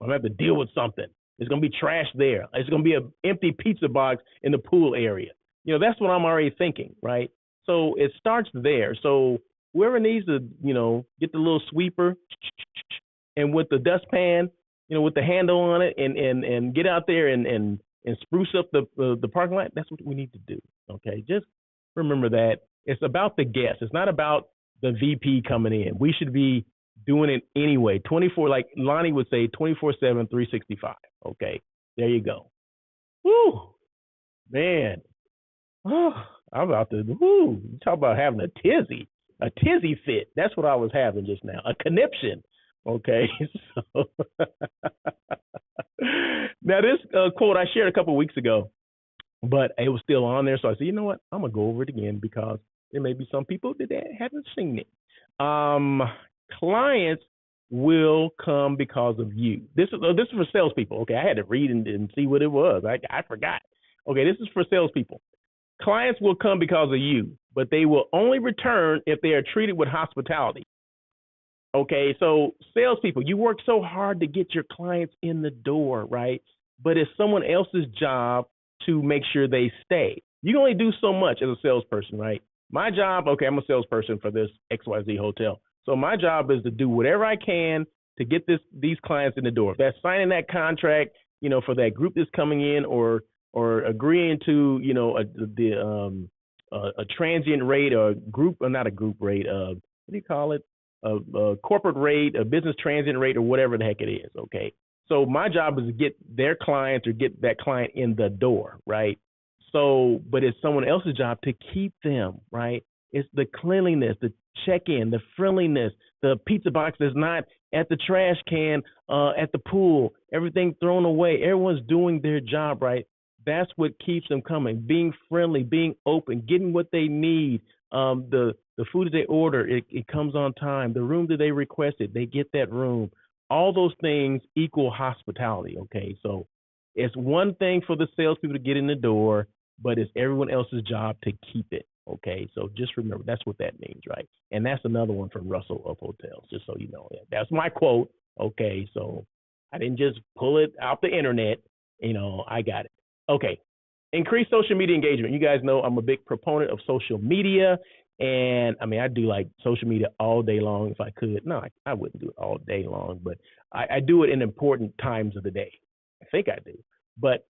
I'm gonna have to deal with something. There's gonna be trash there. It's gonna be an empty pizza box in the pool area. That's what I'm already thinking, right? So it starts there. So whoever needs to, get the little sweeper and with the dustpan, with the handle on it, and get out there and spruce up the parking lot. That's what we need to do. Okay, just remember that it's about the guest. It's not about the VP coming in. We should be doing it anyway. 24, like Lonnie would say, 24/7, 365. Okay, there you go. Woo, man. Oh, I'm about to. Woo, you talk about having a tizzy fit. That's what I was having just now. A conniption. Okay, so now this quote I shared a couple of weeks ago, but it was still on there. So I said, you know what? I'm gonna go over it again because there may be some people that haven't seen it. Clients will come because of you. This is for salespeople. Okay, I had to read and see what it was. I forgot. Okay, this is for salespeople. Clients will come because of you, but they will only return if they are treated with hospitality. Okay, so salespeople, you work so hard to get your clients in the door, right? But it's someone else's job to make sure they stay. You can only do so much as a salesperson, right? My job, okay, I'm a salesperson for this XYZ hotel. So my job is to do whatever I can to get these clients in the door. If that's signing that contract, for that group that's coming in, or agreeing to, a transient rate, or group, or not a group rate, what do you call it? A corporate rate, a business transient rate, or whatever the heck it is. Okay. So my job is to get their clients or get that client in the door, right? So, but it's someone else's job to keep them, right? It's the cleanliness, the check-in, the friendliness, the pizza box that's not at the trash can, at the pool, everything thrown away. Everyone's doing their job, right? That's what keeps them coming. Being friendly, being open, getting what they need. The food that they order, it comes on time. The room that they requested, they get that room. All those things equal hospitality. Okay, so it's one thing for the salespeople to get in the door, but it's everyone else's job to keep it. Okay, so just remember that's what that means, right? And that's another one from Russell of Hotels, just so you know. That's my quote. Okay, so I didn't just pull it out the internet. I got it. Okay, increase social media engagement. You guys know I'm a big proponent of social media. And I mean, I do like social media all day long if I could. No, I wouldn't do it all day long, but I do it in important times of the day. I think I do. But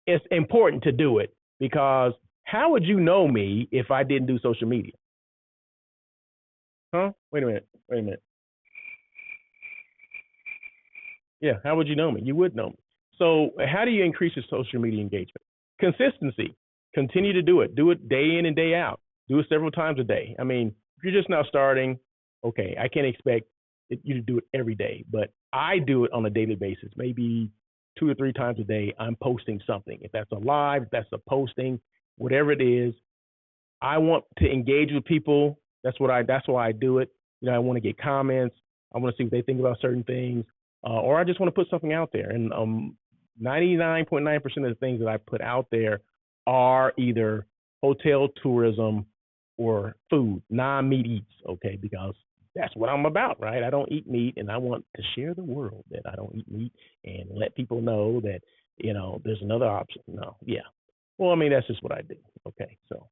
it's important to do it because how would you know me if I didn't do social media? Huh? Wait a minute. Yeah, how would you know me? You would know me. So how do you increase your social media engagement? Consistency. Continue to do it. Do it day in and day out. Do it several times a day. I mean, if you're just now starting, okay, I can't expect you to do it every day, but I do it on a daily basis. Maybe 2 or 3 times a day, I'm posting something. If that's a live, if that's a posting, whatever it is, I want to engage with people. That's why I do it. You know, I want to get comments. I want to see what they think about certain things, or I just want to put something out there. And 99.9% of the things that I put out there are either hotel tourism or food, non-meat eats. Okay, because that's what I'm about, right? I don't eat meat, and I want to share the world that I don't eat meat and let people know that there's another option. No, yeah. Well, I mean that's just what I do. Okay, so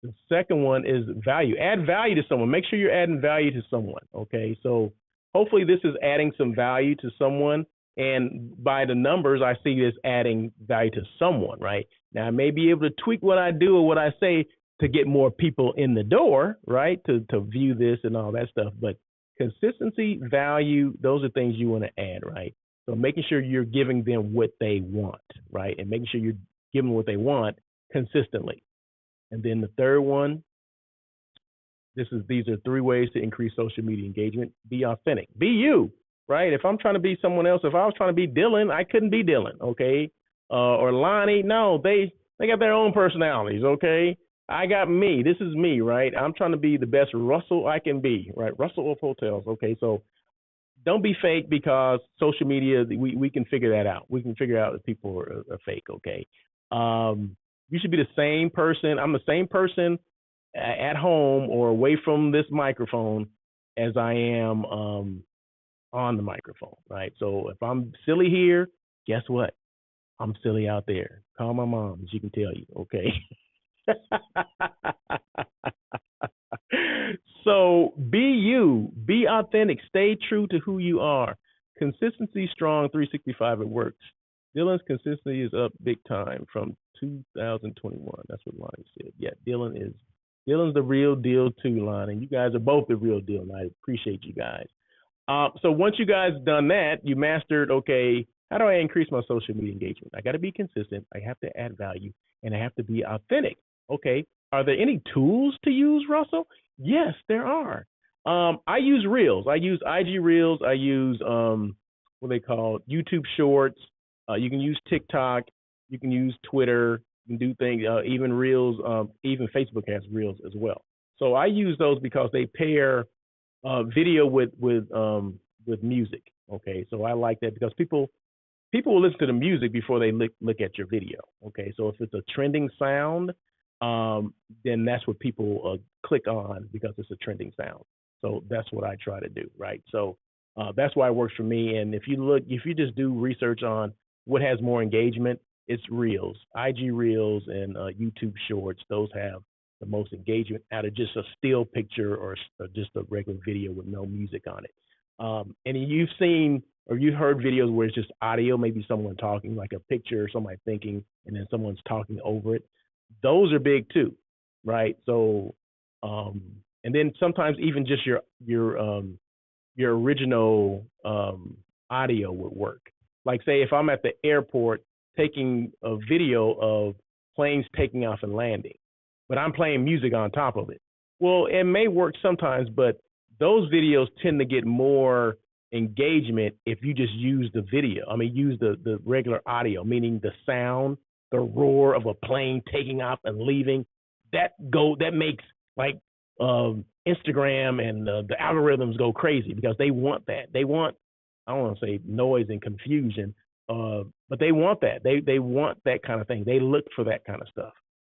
the second one is value. Add value to someone. Make sure you're adding value to someone. Okay, so hopefully this is adding some value to someone. And by the numbers, I see this adding value to someone, right? Now, I may be able to tweak what I do or what I say to get more people in the door, right? To view this and all that stuff. But consistency, value, those are things you want to add, right? So making sure you're giving them what they want, right? And making sure you're giving them what they want consistently. And then the third one, these are 3 ways to increase social media engagement. Be authentic. Be you, right? If I'm trying to be someone else, if I was trying to be Dylan, I couldn't be Dylan, okay? Or Lonnie, no, they got their own personalities, okay? I got me. This is me, right? I'm trying to be the best Russell I can be, right? Russell of Hotels, okay? So don't be fake because social media, we can figure that out. We can figure out if people are fake, okay? You should be the same person. I'm the same person at home or away from this microphone as I am on the microphone, right? So if I'm silly here, guess what? I'm silly out there. Call my mom, she can tell you, okay? So be you, be authentic, stay true to who you are. Consistency strong, 365, it works. Dylan's consistency is up big time from 2021. That's what Lonnie said. Yeah, Dylan's the real deal too, Lonnie. You guys are both the real deal, and I appreciate you guys. So once you guys done that, you mastered, okay, how do I increase my social media engagement? I got to be consistent. I have to add value, and I have to be authentic. Okay, are there any tools to use, Russell? Yes, there are. I use Reels. I use IG Reels. I use what they call YouTube Shorts. You can use TikTok. You can use Twitter. You can do things. Even Reels. Even Facebook has Reels as well. So I use those because they pair video with music. Okay, so I like that because people will listen to the music before they look at your video. Okay, so if it's a trending sound, then that's what people click on because it's a trending sound. So that's what I try to do, right? So that's why it works for me. And if you just do research on what has more engagement, it's Reels, IG Reels, and YouTube Shorts. Those have the most engagement out of just a still picture or just a regular video with no music on it. And you've seen or you heard videos where it's just audio, maybe someone talking, like a picture or somebody thinking, and then someone's talking over it. Those are big too, right? So, and then sometimes even just your original audio would work. Like say if I'm at the airport taking a video of planes taking off and landing, but I'm playing music on top of it. Well, it may work sometimes, but those videos tend to get more engagement if you just use the video. I mean, use the regular audio, meaning the sound, the roar of a plane taking off and leaving. That makes like Instagram and the algorithms go crazy because they want that. They want, I don't want to say noise and confusion, but they want that. They want that kind of thing. They look for that kind of stuff,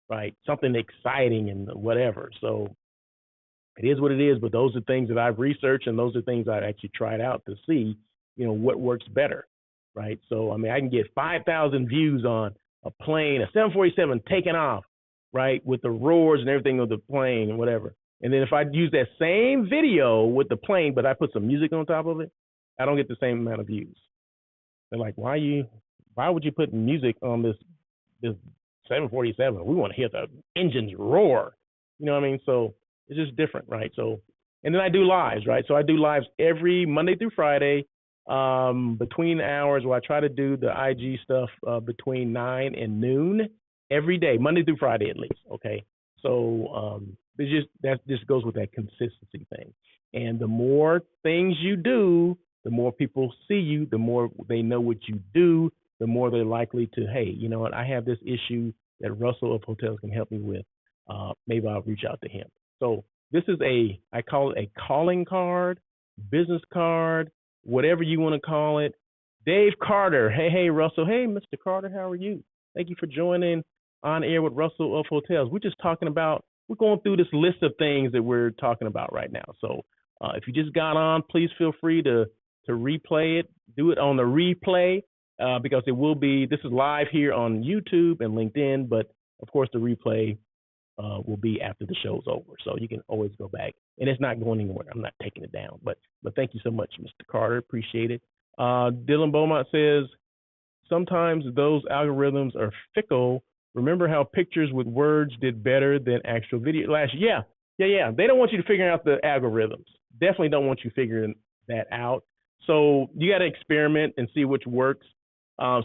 right? Something exciting and whatever. So it is what it is, but those are things that I've researched and those are things I've actually tried out to see, what works better. right? So, I mean, I can get 5,000 views on a plane, a 747 taking off, right, with the roars and everything of the plane and whatever. And then if I use that same video with the plane, but I put some music on top of it, I don't get the same amount of views. They're like, why would you put music on this 747? We want to hear the engines roar. You know what I mean? So it's just different, right? So, and then I do lives, right? So I do lives every Monday through Friday, between hours where I try to do the IG stuff between 9 and noon every day, Monday through Friday at least. Okay. So that just goes with that consistency thing. And the more things you do, the more people see you, the more they know what you do, the more they're likely to, hey, you know what, I have this issue that Russell of Hotels can help me with. Maybe I'll reach out to him. So this is I call it a calling card, business card, whatever you want to call it. Dave Carter. Hey, Russell. Hey, Mr. Carter, how are you? Thank you for joining On Air with Russell of Hotels. We're going through this list of things that we're talking about right now. So if you just got on, please feel free to replay it. Do it on the replay because this is live here on YouTube and LinkedIn, but of course the replay will be after the show's over. So you can always go back, and it's not going anywhere. I'm not taking it down, but thank you so much, Mr. Carter. Appreciate it. Dylan Beaumont says, sometimes those algorithms are fickle. Remember how pictures with words did better than actual video last year? Yeah. They don't want you to figure out the algorithms. Definitely don't want you figuring that out. So you got to experiment and see which works.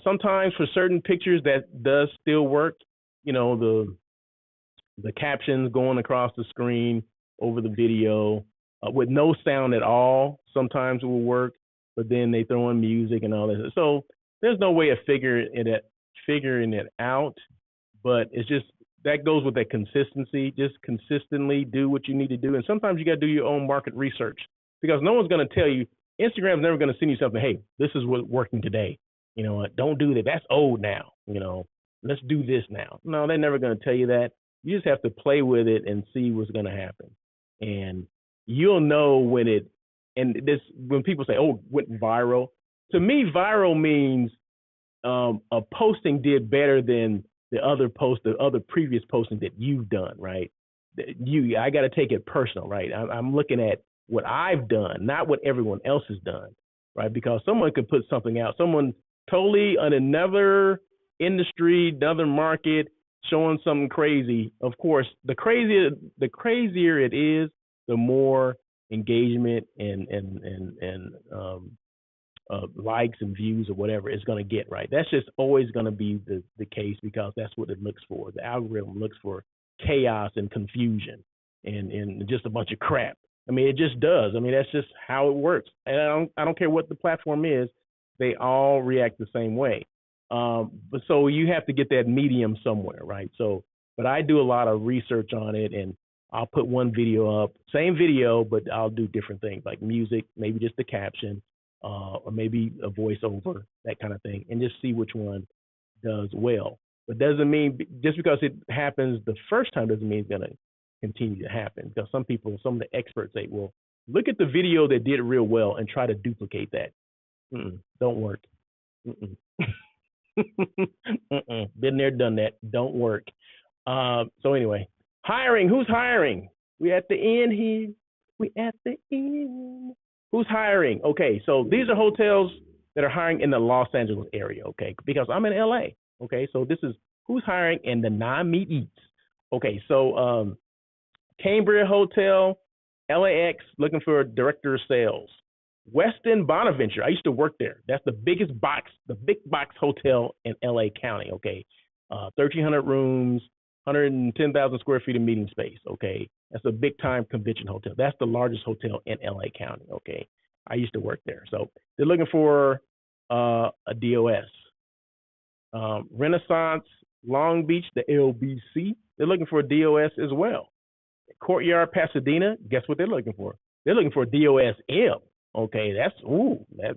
Sometimes for certain pictures that does still work. You know, the captions going across the screen over the video with no sound at all. Sometimes it will work, but then they throw in music and all that. So there's no way of figuring it out. But it's just that goes with that consistency. Just consistently do what you need to do. And sometimes you got to do your own market research because no one's going to tell you. Instagram's never going to send you something. Hey, this is what's working today. You know what? Don't do that. That's old now. You know, let's do this now. No, they're never going to tell you that. You just have to play with it and see what's going to happen. And you'll know when people say, oh, it went viral. To me, viral means a posting did better than the other previous posting that you've done, right? I got to take it personal, right? I'm looking at what I've done, not what everyone else has done, right? Because someone could put something out, someone totally on another industry, another market, showing something crazy. Of course, the crazier it is, the more engagement and likes and views or whatever it's going to get, right? That's just always going to be the case because that's what it looks for. The algorithm looks for chaos and confusion and just a bunch of crap. I mean, it just does. I mean, that's just how it works. And I don't care what the platform is, they all react the same way. But so you have to get that medium somewhere, right? So, but I do a lot of research on it, and I'll put one video up, same video, but I'll do different things like music, maybe just the caption, or maybe a voiceover, that kind of thing, and just see which one does well. But doesn't mean just because it happens the first time doesn't mean it's going to continue to happen. Because some of the experts say, well, look at the video that did real well and try to duplicate that. Don't work. Been there, done that. Don't work. So anyway, hiring. Who's hiring? We at the end here. We at the end. Who's hiring? Okay, so these are hotels that are hiring in the Los Angeles area, okay? Because I'm in LA, okay? So this is who's hiring in the non-meat eats. Okay, so Cambria Hotel, LAX, looking for a director of sales. Westin Bonaventure, I used to work there. That's the big box hotel in LA County, okay? 1,300 rooms, 110,000 square feet of meeting space, okay? That's a big time convention hotel. That's the largest hotel in LA County, okay? I used to work there. So they're looking for a DOS. Renaissance Long Beach, the LBC, they're looking for a DOS as well. Courtyard Pasadena, guess what they're looking for? They're looking for a DOSM. Okay,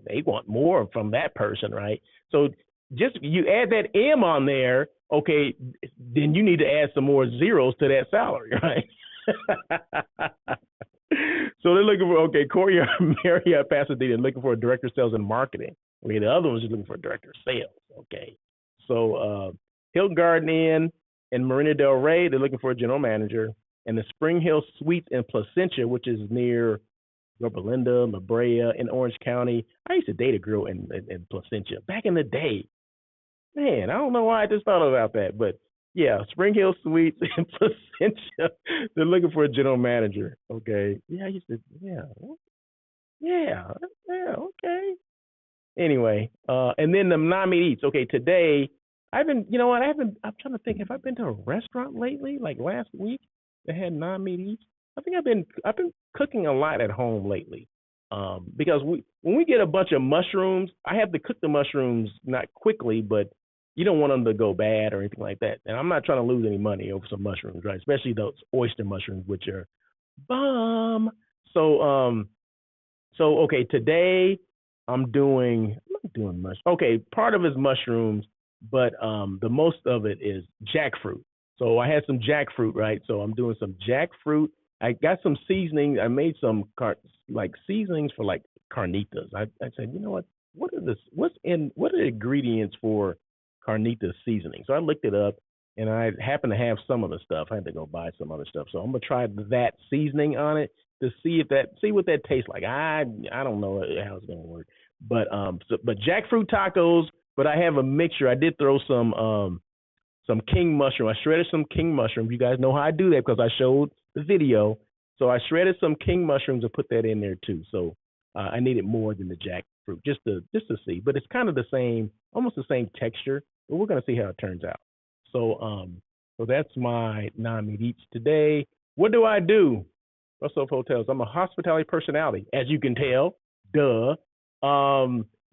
they want more from that person, right? So just you add that M on there, okay, then you need to add some more zeros to that salary, right? So they're looking for, Courtyard Marriott Pasadena, looking for a director of sales and marketing. Okay, the other one's just looking for a director of sales. Okay, so Hilton Garden Inn in Marina Del Rey, they're looking for a general manager, and the Spring Hill Suites in Placentia, which is near Yorba Linda, La Brea in Orange County. I used to date a girl in Placentia back in the day. Man, I don't know why I just thought about that, but yeah, Spring Hill Suites in Placentia. They're looking for a general manager. Okay. Yeah, I used to. Yeah. Yeah. Yeah. Okay. Anyway, and then the Nami Eats. Okay, today I've been. You know what? I haven't. I'm trying to think. Have I been to a restaurant lately? Like last week, that had Nami Eats. I think I've been cooking a lot at home lately. Because when we get a bunch of mushrooms, I have to cook the mushrooms not quickly, but you don't want them to go bad or anything like that. And I'm not trying to lose any money over some mushrooms, right? Especially those oyster mushrooms, which are bomb. So okay, today I'm not doing much. Okay, part of it is mushrooms, but the most of it is jackfruit. So I had some jackfruit, right? So I'm doing some jackfruit. I got some seasoning. I made some like seasonings for like carnitas. I said, you know what? What are this? What are the ingredients for carnitas seasoning? So I looked it up, and I happened to have some of the stuff. I had to go buy some other stuff. So I'm gonna try that seasoning on it to see what that tastes like. I don't know how it's gonna work, but but jackfruit tacos. But I have a mixture. I did throw some king mushroom. I shredded some king mushroom. You guys know how I do that because I showed the video. So I shredded some king mushrooms and put that in there too. So I needed more than the jackfruit just to see. But it's kind of the same, almost the same texture. But we're gonna see how it turns out. So that's my non-meat eats today. What do I do? Russell Hotels. I'm a hospitality personality, as you can tell. Duh.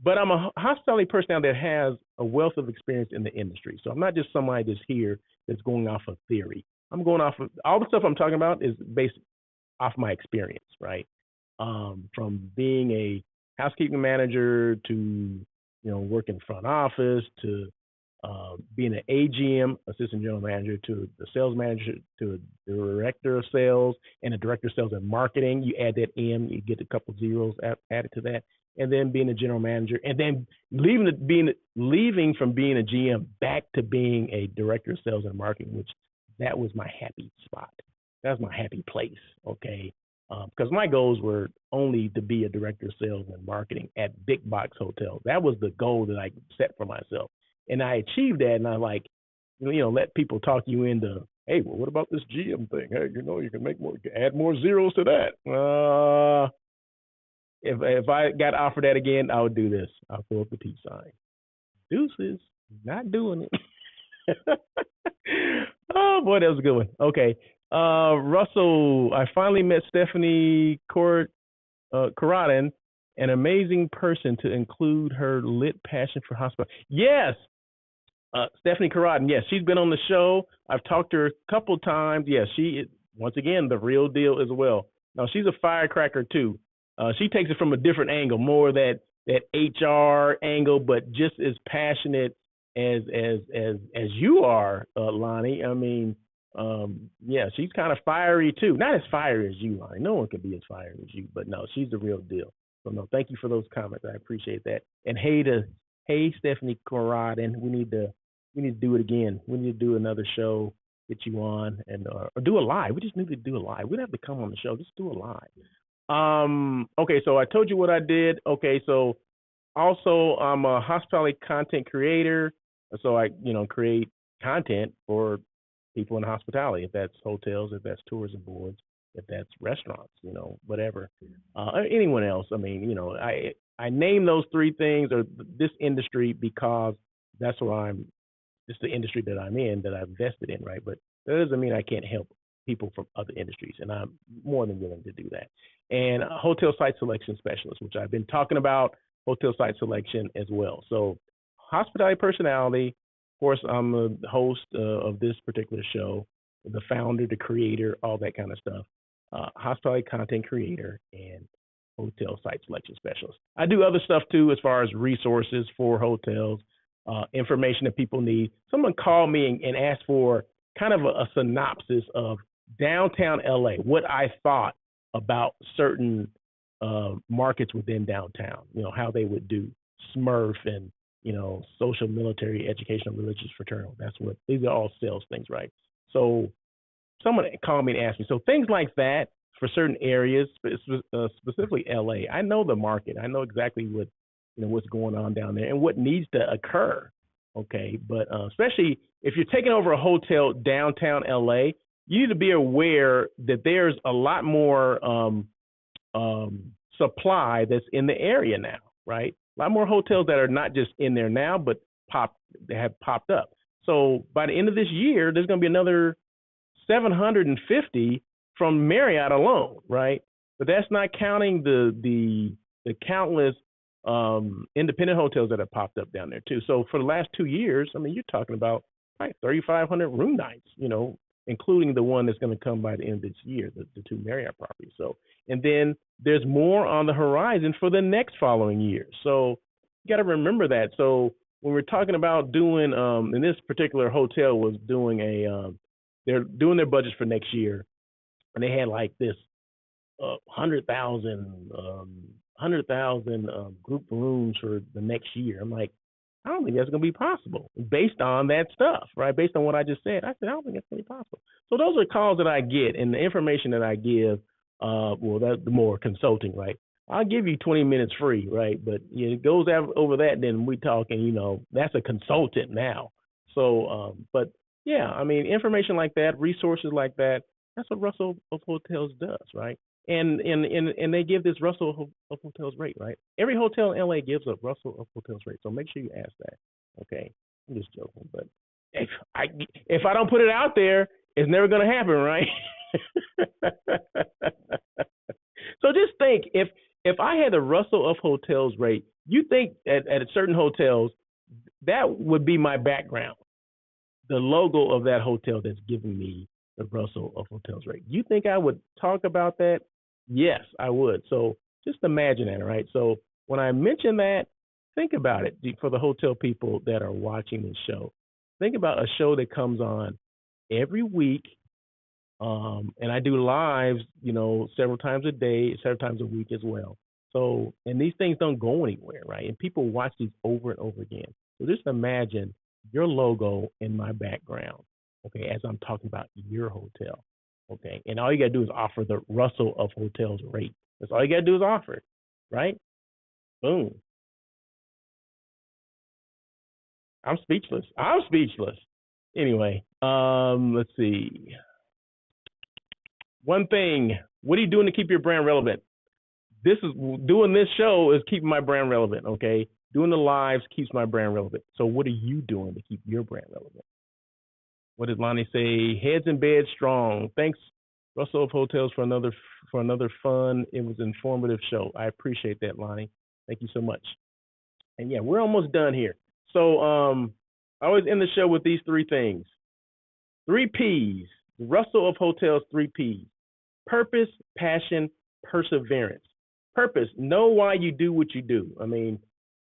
But I'm a hospitality personality that has a wealth of experience in the industry. So I'm not just somebody that's here that's going off of theory. I'm going off of all the stuff I'm talking about is based off my experience, right? From being a housekeeping manager to working front office to being an AGM, assistant general manager, to the sales manager, to a director of sales, and a director of sales and marketing. You add that in, you get a couple zeros added to that, and then being a general manager, and then leaving from being a GM back to being a director of sales and marketing, which that was my happy spot. That was my happy place. Okay. Because my goals were only to be a director of sales and marketing at big box hotels. That was the goal that I set for myself. And I achieved that, and I let people talk you into, hey, well, what about this GM thing? Hey, you can make more, add more zeros to that. If I got offered that again, I would do this. I'll throw up the peace sign. Deuces, not doing it. Oh boy, that was a good one. Okay, Russell, I finally met Stephanie Corradin, an amazing person to include her lit passion for hospitality. Yes. Stephanie Corradin, yes, she's been on the show. I've talked to her a couple times. Yes, she is, once again, the real deal as well. Now, she's a firecracker, too. She takes it from a different angle, more that HR angle, but just as passionate as you are, Lonnie. I mean, yeah, she's kind of fiery, too. Not as fiery as you, Lonnie. No one could be as fiery as you, but no, she's the real deal. So, no, thank you for those comments. I appreciate that. And hey, Stephanie Corradin, we need to do it again. We need to do another show, get you on, and or do a live. We just need to do a live. We don't have to come on the show. Just do a live. Okay, so I told you what I did. Okay, so also I'm a hospitality content creator. So I, create content for people in hospitality, if that's hotels, if that's tourism boards, if that's restaurants, whatever. Anyone else. I mean, I name those three things or this industry because that's where it's the industry that I'm in, that I've invested in, right? But that doesn't mean I can't help people from other industries, and I'm more than willing to do that. And a hotel site selection specialist, which I've been talking about hotel site selection as well. So hospitality personality, of course, I'm the host of this particular show, the founder, the creator, all that kind of stuff. Hospitality content creator and hotel site selection specialist. I do other stuff too, as far as resources for hotels, information that people need. Someone called me and asked for kind of a synopsis of downtown LA, what I thought about certain markets within downtown, how they would do. Smurf and, social, military, educational, religious, fraternal. These are all sales things, right? So someone called me and asked me, so things like that for certain areas, specifically LA, I know the market. I know exactly what's going on down there and what needs to occur. Okay. But especially if you're taking over a hotel downtown LA, you need to be aware that there's a lot more supply that's in the area now, right? A lot more hotels that are not just in there now, but they have popped up. So by the end of this year, there's going to be another 750 from Marriott alone, right? But that's not counting the countless independent hotels that have popped up down there too. So for the last 2 years, I mean, you're talking about like 3,500 room nights, including the one that's going to come by the end of this year, the 2 Marriott properties. So, and then there's more on the horizon for the next following year. So you got to remember that. So when we're talking about doing, and this particular hotel was doing they're doing their budgets for next year, and they had like this 100,000 group rooms for the next year. I'm like, I don't think that's going to be possible based on that stuff, right? Based on what I just said, I said, I don't think that's going to be possible. So those are calls that I get, and the information that I give, that's the more consulting, right? I'll give you 20 minutes free, right? But it goes over that, then we talking, that's a consultant now. So, but yeah, I mean, information like that, resources like that, that's what Russell of Hotels does, right? And they give this Russell of Hotels rate, right? Every hotel in LA gives a Russell of Hotels rate, so make sure you ask that. Okay, I'm just joking, but if I don't put it out there, it's never gonna happen, right? So just think, if I had the Russell of Hotels rate, you think at certain hotels that would be my background, the logo of that hotel that's giving me the Russell of Hotels rate. You think I would talk about that? Yes, I would. So just imagine that, right? So when I mention that, think about it for the hotel people that are watching this show. Think about a show that comes on every week, and I do lives, several times a day, several times a week as well. So, and these things don't go anywhere, right? And people watch these over and over again. So just imagine your logo in my background, okay, as I'm talking about your hotel, okay? And all you got to do is offer the Russell of Hotels rate. That's all you got to do is offer it, right? Boom. I'm speechless. Anyway, let's see. One thing, what are you doing to keep your brand relevant? Doing this show is keeping my brand relevant, okay? Doing the lives keeps my brand relevant. So what are you doing to keep your brand relevant? What did Lonnie say? Heads in bed strong. Thanks, Russell of Hotels, for another fun. It was an informative show. I appreciate that, Lonnie. Thank you so much. And yeah, we're almost done here. So I always end the show with these 3 things. 3 P's. Russell of Hotels, 3 P's. Purpose, passion, perseverance. Purpose, know why you do what you do. I mean,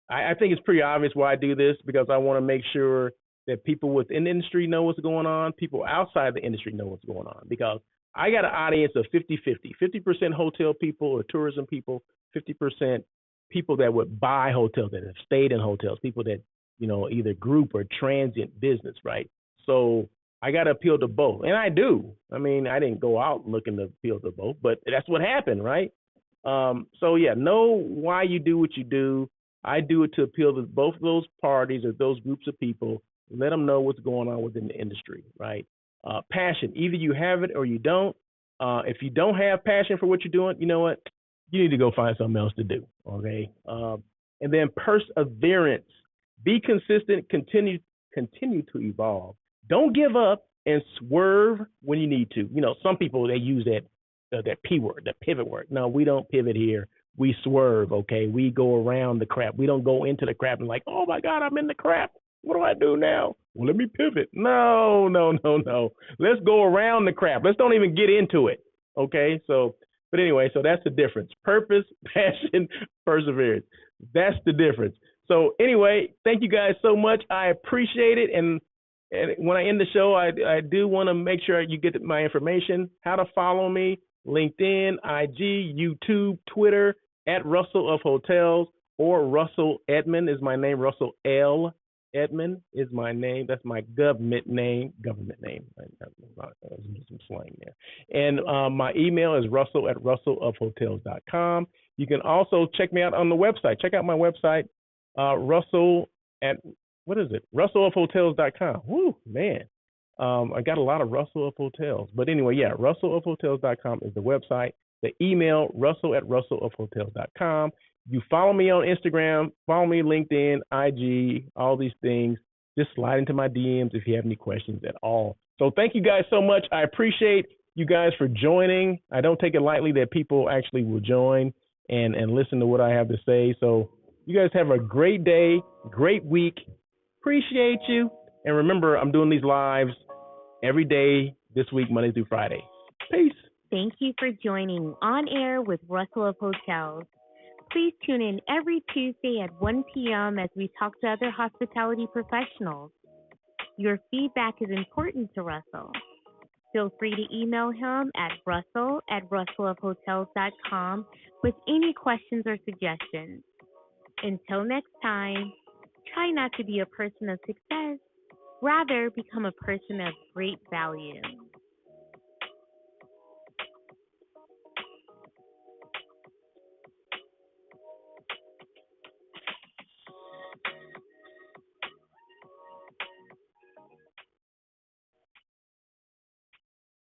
I think it's pretty obvious why I do this, because I want to make sure that people within the industry know what's going on, people outside the industry know what's going on, because I got an audience of 50-50, 50% hotel people or tourism people, 50% people that would buy hotels, that have stayed in hotels, people that, either group or transient business, right? So I got to appeal to both. And I do. I mean, I didn't go out looking to appeal to both, but that's what happened, right? So yeah, know why you do what you do. I do it to appeal to both of those parties or those groups of people, let them know what's going on within the industry, right? Passion, either you have it or you don't. If you don't have passion for what you're doing, you know what? You need to go find something else to do, okay? And then perseverance, be consistent, continue to evolve. Don't give up and swerve when you need to. Some people, they use that P word, the pivot word. No, we don't pivot here. We swerve, okay? We go around the crap. We don't go into the crap and like, oh my God, I'm in the crap. What do I do now? Well, let me pivot. No. Let's go around the crap. Let's don't even get into it, okay? So, but anyway, so that's the difference. Purpose, passion, perseverance. That's the difference. So anyway, thank you guys so much. I appreciate it. And when I end the show, I do want to make sure you get my information, how to follow me, LinkedIn, IG, YouTube, Twitter, at Russell of Hotels. or Russell Edmond is my name. Russell L. Edmond is my name. That's my government name. Some slang there. And my email is russell@russellofhotels.com. You can also check me out on the website. Check out my website, Russell at, what is it? russellofhotels.com. Woo, man. I got a lot of Russell of Hotels. But anyway, yeah, russellofhotels.com is the website. The email, russell@russellofhotels.com. You follow me on Instagram, follow me LinkedIn, IG, all these things. Just slide into my DMs if you have any questions at all. So thank you guys so much. I appreciate you guys for joining. I don't take it lightly that people actually will join and listen to what I have to say. So you guys have a great day, great week. Appreciate you. And remember, I'm doing these lives every day this week, Monday through Friday. Peace. Thank you for joining On Air with Russell of Hotels. Please tune in every Tuesday at 1 p.m. as we talk to other hospitality professionals. Your feedback is important to Russell. Feel free to email him at russell@russellofhotels.com with any questions or suggestions. Until next time, try not to be a person of success. Rather, become a person of great value.